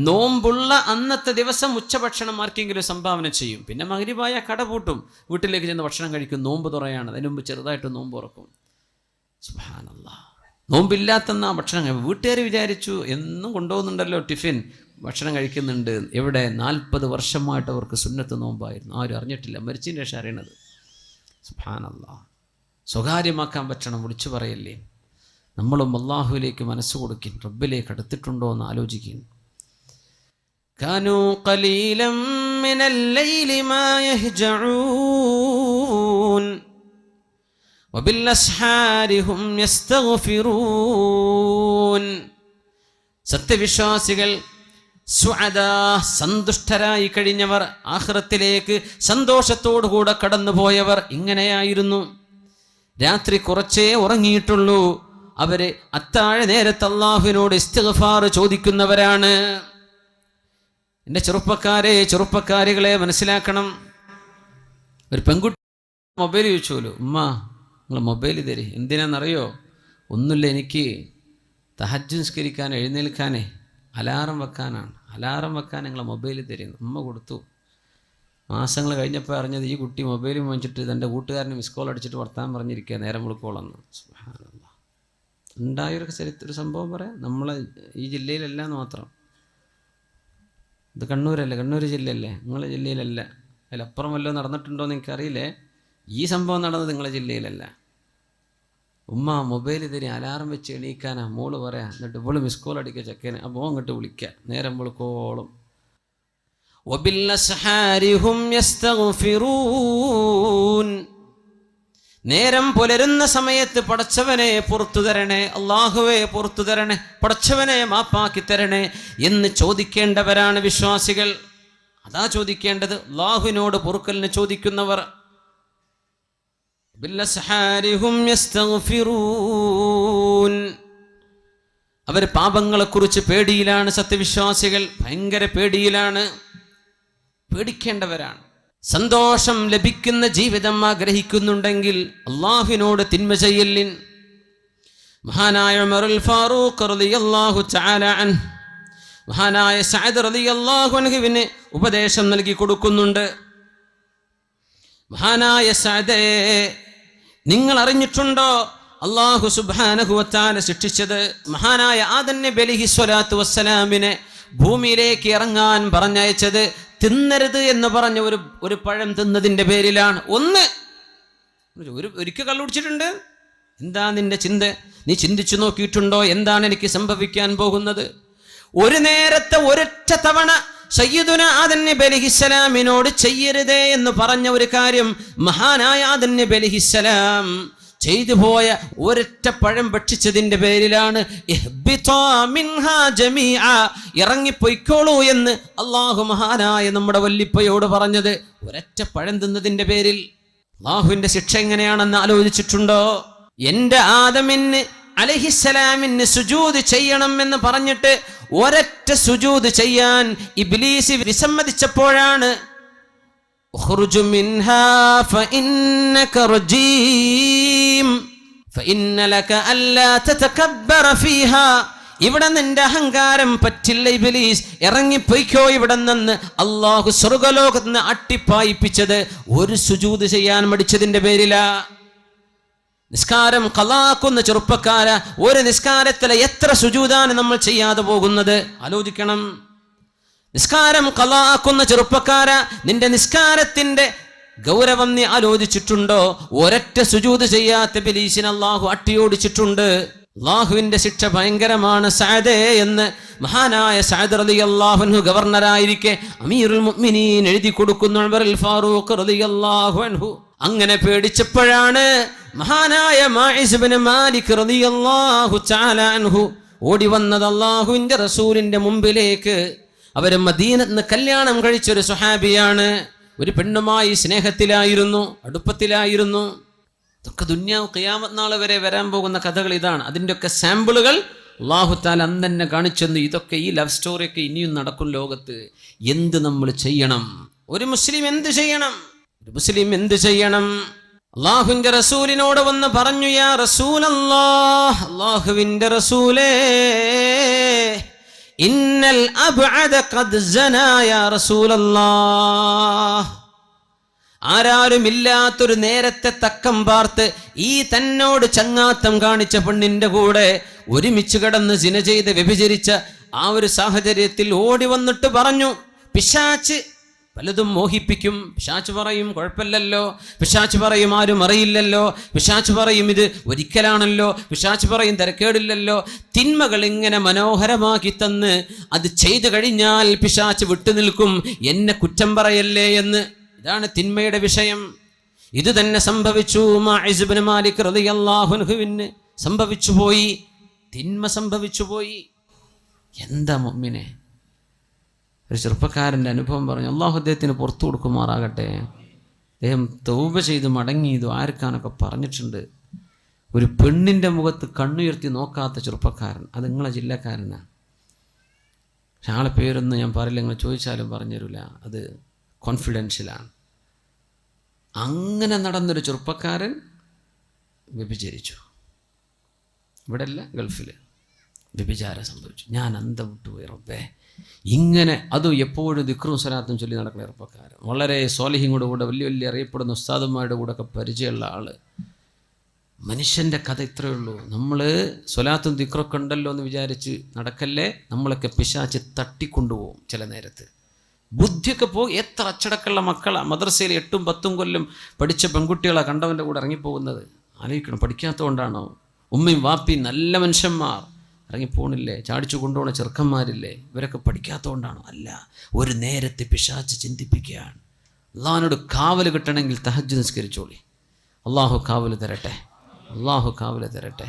നോമ്പുള്ള അന്നത്തെ ദിവസം ഉച്ചഭക്ഷണം ആർക്കെങ്കിലും സംഭാവന ചെയ്യും. പിന്നെ മഗ്രിബായ കട പൂട്ടും, വീട്ടിലേക്ക് ചെന്ന് ഭക്ഷണം കഴിക്കും. നോമ്പ് തുറയാണ്. അതിന് മുമ്പ് ചെറുതായിട്ട് നോമ്പ് തുറക്കും. സുബ്ഹാനല്ലാഹ്. നോമ്പില്ലാത്തെന്നാ ഭക്ഷണം. വീട്ടുകാർ വിചാരിച്ചു എന്നും കൊണ്ടുപോകുന്നുണ്ടല്ലോ ടിഫിൻ, ഭക്ഷണം കഴിക്കുന്നുണ്ട്. എവിടെ? 40 വർഷമായിട്ട് അവർക്ക് സുന്നത്ത് നോമ്പായിരുന്നു. ആരും അറിഞ്ഞിട്ടില്ല. മരിച്ചതിന് ശേഷം അറിയണത്. സുബ്ഹാനല്ലാഹ്. സ്വകാര്യമാക്കാൻ പറ്റണം, വിളിച്ചു പറയല്ലേ. നമ്മളും അല്ലാഹുവിലേക്ക് മനസ്സ് കൊടുക്കിൻ, റബ്ബിലേക്ക് അടുത്തിട്ടുണ്ടോ എന്ന് ആലോചിക്കും. കാനൂ ഖലീലം മിനൽ ലൈലി മാ യഹ്ജഊൻ വബിൽ അസ്ഹാരി ഹും യസ്തഗ്ഫിറൂൻ. സത്യവിശ്വാസികൾ സുഅദാ, സന്തുഷ്ടരായി കഴിഞ്ഞവർ, ആഖിറത്തിലേക്ക് സന്തോഷത്തോടുകൂടെ കടന്നുപോയവർ ഇങ്ങനെയായിരുന്നു. രാത്രി കുറച്ചേ ഉറങ്ങിയിട്ടുള്ളൂ. അവര് അത്താഴ നേരത്ത് അല്ലാഹുവിനോട് ഇസ്തിഗ്ഫാർ ചോദിക്കുന്നവരാണ്. എൻ്റെ ചെറുപ്പക്കാരികളെ മനസ്സിലാക്കണം. ഒരു പെൺകുട്ടി മൊബൈൽ ചോദിച്ചോലോ, ഉമ്മ നിങ്ങൾ മൊബൈൽ തരി. എന്തിനാണെന്നറിയോ? ഒന്നുമില്ല, എനിക്ക് തഹജ്ജുദ് നിസ്കരിക്കാൻ എഴുന്നേൽക്കാനേ അലാറം വെക്കാനാണ്. അലാറം വെക്കാൻ നിങ്ങൾ മൊബൈൽ തരുന്നു. ഉമ്മ കൊടുത്തു. മാസങ്ങൾ കഴിഞ്ഞപ്പോൾ അറിഞ്ഞത് ഈ കുട്ടി മൊബൈൽ വാങ്ങിച്ചിട്ട് തൻ്റെ കൂട്ടുകാരന് മിസ് കോൾ അടിച്ചിട്ട് വർത്താൻ പറഞ്ഞിരിക്കുക നേരം വിളിക്കോളെന്ന്. സുബ്ഹാനല്ലാഹ്. ഉണ്ടായൊരു ഒരു സംഭവം പറയാം. നമ്മളെ ഈ ജില്ലയിലല്ല എന്ന് മാത്രം. ഇത് കണ്ണൂരല്ലേ, കണ്ണൂർ ജില്ലയല്ലേ, നിങ്ങളെ ജില്ലയിലല്ല. അതിലപ്പുറം വല്ലതും നടന്നിട്ടുണ്ടോ എന്ന് എനിക്കറിയില്ലേ. ഈ സംഭവം നടന്നത് നിങ്ങളെ ജില്ലയിലല്ല. ഉമ്മ മൊബൈൽ തരി, അലാറം വെച്ച് എണീക്കാനാ മോള് പറയാം. എന്നിട്ട് ഇവള് മിസ് കോൾ അടിക്കുക ചെക്കന്. അപ്പോൾ അങ്ങോട്ട് വിളിക്കുക നേരം വിളിക്കോളും. നേരം പുലരുന്ന സമയത്ത് പടച്ചവനെ പുറത്തു തരണേ, അള്ളാഹുവെ പുറത്തു തരണേ, പടച്ചവനെ മാപ്പാക്കി തരണേ എന്ന് ചോദിക്കേണ്ടവരാണ് വിശ്വാസികൾ. അതാ ചോദിക്കേണ്ടത്. അള്ളാഹുവിനോട് പൊറുക്കലിന് ചോദിക്കുന്നവർ. അവർ പാപങ്ങളെക്കുറിച്ച് പേടിയിലാണ്. സത്യവിശ്വാസികൾ ഭയങ്കര പേടിയിലാണ്, പേടിക്കേണ്ടവരാണ്. സന്തോഷം ലഭിക്കുന്ന ജീവിതം ആഗ്രഹിക്കുന്നുണ്ടെങ്കിൽ അള്ളാഹുവിനോട് തിന്മ ചെയ്യലിൻ. മഹാനായ ഉമറുൽ ഫാറൂഖ് റളിയല്ലാഹു തആല അൻഹു മഹാനായ സഅദ് റളിയല്ലാഹു അൻഹുവിന് ഉപദേശം നൽകി കൊടുക്കുന്നുണ്ട്. മഹാനായ സഅദേ, നിങ്ങൾ അറിഞ്ഞിട്ടുണ്ടോ അല്ലാഹു സുബ്ഹാനഹു വ തആല സൃഷ്ടിച്ചത് മഹാനായ ആദം നബി അലൈഹി സ്വലാത്തു വസ്സലാമിനെ ഭൂമിയിലേക്ക് ഇറങ്ങാൻ പറഞ്ഞയച്ചത് തിന്നരുത് എന്ന് പറഞ്ഞ ഒരു പഴം തിന്നതിൻ്റെ പേരിലാണ്. ഒരിക്കൽ കള്ളുടിച്ചിട്ടുണ്ട്. എന്താ നിന്റെ ചിന്ത? നീ ചിന്തിച്ചു നോക്കിയിട്ടുണ്ടോ എന്താണ് എനിക്ക് സംഭവിക്കാൻ പോകുന്നത്? ഒരു നേരത്തെ ഒരൊറ്റ തവണ സയ്യിദുന ആദം നബി അലൈഹിസ്സലാമിനോട് ചെയ്യരുതേ എന്ന് പറഞ്ഞ ഒരു കാര്യം മഹാനായ ആദം നബി അലൈഹിസ്സലാം ചെയ്തു പോയ ഒരൊറ്റ പഴം ഭക്ഷിച്ചതിന്റെ പേരിലാണ് ഇറങ്ങിപ്പോയിക്കോളൂ എന്ന് അള്ളാഹു മഹാനായ നമ്മുടെ വല്ലിപ്പയോട് പറഞ്ഞത്. ഒരൊറ്റ പഴം തിന്നതിന്റെ പേരിൽ അള്ളാഹുവിന്റെ ശിക്ഷ എങ്ങനെയാണെന്ന് ആലോചിച്ചിട്ടുണ്ടോ? എന്റെ ആദമിന് അലൈഹിസ്സലാമിന് സുജൂദ് ചെയ്യണം എന്ന് പറഞ്ഞിട്ട് ഒരൊറ്റ സുജൂദ് ചെയ്യാൻ ഇബ്ലീസ് വിസമ്മതിച്ചപ്പോഴാണ് ഉഖ്റുജു മിൻഹാ ഫഇന്നക റജീം ഫഇന്ന ലക അല്ലാ തതകബ്ബറ ഫീഹാ, ഇവിടെ നിന്റെ അഹങ്കാരം പറ്റില്ല ഇബ്ലീസ്, ഇറങ്ങിപ്പോയിക്കോ ഇവിടെ നിന്ന്. അള്ളാഹു സ്വർഗ്ഗലോകത്ത് നിന്ന് അട്ടിപ്പായിപ്പിച്ചത് ഒരു സുജൂദ് ചെയ്യാൻ മടിച്ചതിന്റെ പേരിലാ. നിസ്കാരം ഖളാക്കുന്ന ചെറുപ്പക്കാര, ഒരു നിസ്കാരത്തിലെ എത്ര സുജൂദാണ് നമ്മൾ ചെയ്യാതെ പോകുന്നത്? ആലോചിക്കണം. നിസ്കാരം ഖളാക്കുന്ന ചെറുപ്പക്കാര, നിന്റെ നിസ്കാരത്തിന്റെ ഗൗരവം നീ ആലോചിച്ചിട്ടുണ്ടോ? ഒരൊറ്റ സുജൂദ് ചെയ്യാത്ത ഇബ്ലീസിനെ അല്ലാഹു അട്ടിയോടിച്ചിട്ടുണ്ട്. അല്ലാഹുവിന്റെ ശിക്ഷ ഭയങ്കരമാണ് സഅദേ എന്ന് മഹാനായ സഅദ് റളിയല്ലാഹു അൻഹു ഗവർണറായിരിക്കെ അമീറുൽ മുഅ്മിനീൻ എഴുതി കൊടുക്കുന്നു ഉമറുൽ ഫാറൂഖ് റളിയല്ലാഹു അൻഹു. അങ്ങനെ പേടിച്ചപ്പോഴാണ് മഹാനായ മാഇസ് ഇബ്നു മാലിക് റളിയല്ലാഹു തആല അൻഹു ഓടി വന്നത് അല്ലാഹുവിന്റെ റസൂലിന്റെ മുമ്പിലേക്ക്. അവര് മദീനത്ത് നിന്ന് കല്യാണം കഴിച്ചൊരു സ്വഹാബിയാണ്. ഒരു പെണ്ണുമായി സ്നേഹത്തിലായിരുന്നു, അടുപ്പത്തിലായിരുന്നു. ഇതൊക്കെ ദുനിയാവ് ഖിയാമത്ത് നാൾ വരെ വരാൻ പോകുന്ന കഥകൾ ഇതാണ്. അതിൻ്റെയൊക്കെ സാമ്പിളുകൾ അല്ലാഹു തആല അന്ന് തന്നെ കാണിച്ചെന്ന്. ഇതൊക്കെ ഈ ലവ് സ്റ്റോറിയൊക്കെ ഇനിയും നടക്കും ലോകത്ത്. എന്ത് നമ്മൾ ചെയ്യണം? ഒരു മുസ്ലിം എന്ത് ചെയ്യണം? ഒരു മുസ്ലിം എന്ത് ചെയ്യണം? അല്ലാഹുവിന്റെ റസൂലിനോട് വന്ന് പറഞ്ഞു, യാ റസൂലല്ലാഹ്, അല്ലാഹുവിന്റെ റസൂലേ, ഇന്നൽ അബ്അദ ഖദ് സനാ യാ റസൂലല്ലാഹ്. ആരാരുമില്ലാത്തൊരു നേരത്തെ തക്കം പാർത്ത് ഈ തന്നോട് ചങ്ങാത്തം കാണിച്ച പെണ്ണിന്റെ കൂടെ ഒരുമിച്ച് കിടന്ന് സിന ചെയ്ത് വ്യഭിചരിച്ച ആ ഒരു സാഹചര്യത്തിൽ ഓടി വന്നിട്ട് പറഞ്ഞു, പിശാച് പലതും മോഹിപ്പിക്കും. പിശാച് പറയും കുഴപ്പമില്ലല്ലോ, പിശാച് പറയും ആരും അറിയില്ലല്ലോ, പിശാച് പറയും ഇത് ഒരിക്കലാണല്ലോ, പിശാച് പറയും തിരക്കേടില്ലല്ലോ. തിന്മകൾ ഇങ്ങനെ മനോഹരമാക്കി തന്ന് അത് ചെയ്തു കഴിഞ്ഞാൽ പിശാച് വിട്ടുനിൽക്കും, എന്നെ കുറ്റം പറയല്ലേ എന്ന്. ഇതാണ് തിന്മയുടെ വിഷയം. ഇത് തന്നെ സംഭവിച്ചു മാഇസ് ഇബ്നു മാലിക് റളിയല്ലാഹു അൻഹുവിന് സംഭവിച്ചു പോയി. തിന്മ സംഭവിച്ചു പോയി. എന്താ മുഅ്മിനെ? ഒരു ചെറുപ്പക്കാരൻ്റെ അനുഭവം പറഞ്ഞു. അള്ളാഹു അദ്ദേഹത്തിന് പുറത്തു കൊടുക്കുമാറാകട്ടെ. അദ്ദേഹം തൗബ ചെയ്ത് മടങ്ങി ദുആർക്കാനൊക്കെ പറഞ്ഞിട്ടുണ്ട്. ഒരു പെണ്ണിൻ്റെ മുഖത്ത് കണ്ണുയർത്തി നോക്കാത്ത ചെറുപ്പക്കാരൻ, അത് നിങ്ങളെ ജില്ലക്കാരനാണ്. പക്ഷെ ആളെ പേരൊന്നും ഞാൻ പറയില്ല, നിങ്ങൾ ചോദിച്ചാലും പറഞ്ഞുതരില്ല, അത് കോൺഫിഡൻഷ്യലാണ്. അങ്ങനെ നടന്നൊരു ചെറുപ്പക്കാരൻ വ്യഭിചരിച്ചു. ഇവിടെ അല്ല, ഗൾഫിൽ വ്യഭിചാരം സംഭവിച്ചു. ഞാൻ അന്തം വിട്ടുപോയി റബ്ബേ. ഇങ്ങനെ അതും എപ്പോഴും ദിക്റും സ്വലാത്തും ചൊല്ലി നടക്കുന്ന ചെറുപ്പക്കാരൻ, വളരെ സ്വാലിഹിങ്ങളുടെ കൂടെ വലിയ വലിയ അറിയപ്പെടുന്ന ഉസ്താദന്മാരുടെ കൂടെ ഒക്കെ പരിചയമുള്ള ആള്. മനുഷ്യൻ്റെ കഥ ഇത്രയേ ഉള്ളൂ. നമ്മൾ സ്വലാത്തും ദിക്റൊക്കെ ഉണ്ടല്ലോ എന്ന് വിചാരിച്ച് നടക്കല്ലേ, നമ്മളൊക്കെ പിശാച് തട്ടിക്കൊണ്ടുപോകും. ചില നേരത്ത് ബുദ്ധിയൊക്കെ പോകും. എത്ര അച്ചടക്കമുള്ള മക്കളാണ് മദ്രസയിൽ 8ഉം 10ഉം കൊല്ലം പഠിച്ച പെൺകുട്ടികളാണ് കണ്ടവൻ്റെ കൂടെ ഇറങ്ങിപ്പോകുന്നത്. ആലോചിക്കണം, പഠിക്കാത്തതുകൊണ്ടാണോ? ഉമ്മയും വാപ്പിയും നല്ല മനുഷ്യന്മാർ ഇറങ്ങിപ്പോണില്ലേ? ചാടിച്ചു കൊണ്ടുപോകുന്ന ചെറുക്കന്മാരില്ലേ? ഇവരൊക്കെ പഠിക്കാത്തതുകൊണ്ടാണോ? അല്ല, ഒരു നേരത്തെ പിശാച് ചിന്തിപ്പിക്കുകയാണ്. അള്ളാഹിനോട് കാവൽ കിട്ടണമെങ്കിൽ തഹജ്ജുദ് നിസ്കരിച്ചോളി. അള്ളാഹു കാവൽ തരട്ടെ, അള്ളാഹു കാവൽ തരട്ടെ.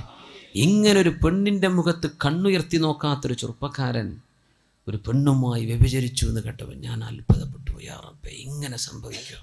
ഇങ്ങനൊരു പെണ്ണിൻ്റെ മുഖത്ത് കണ്ണുയർത്തി നോക്കാത്തൊരു ചെറുപ്പക്കാരൻ ഒരു പെണ്ണുമായി വ്യഭിചരിച്ചു എന്ന് കേട്ടവൻ ഞാൻ അത്ഭുതപ്പെട്ടു. യാ റബ്ബേ, ഇങ്ങനെ സംഭവിക്കും?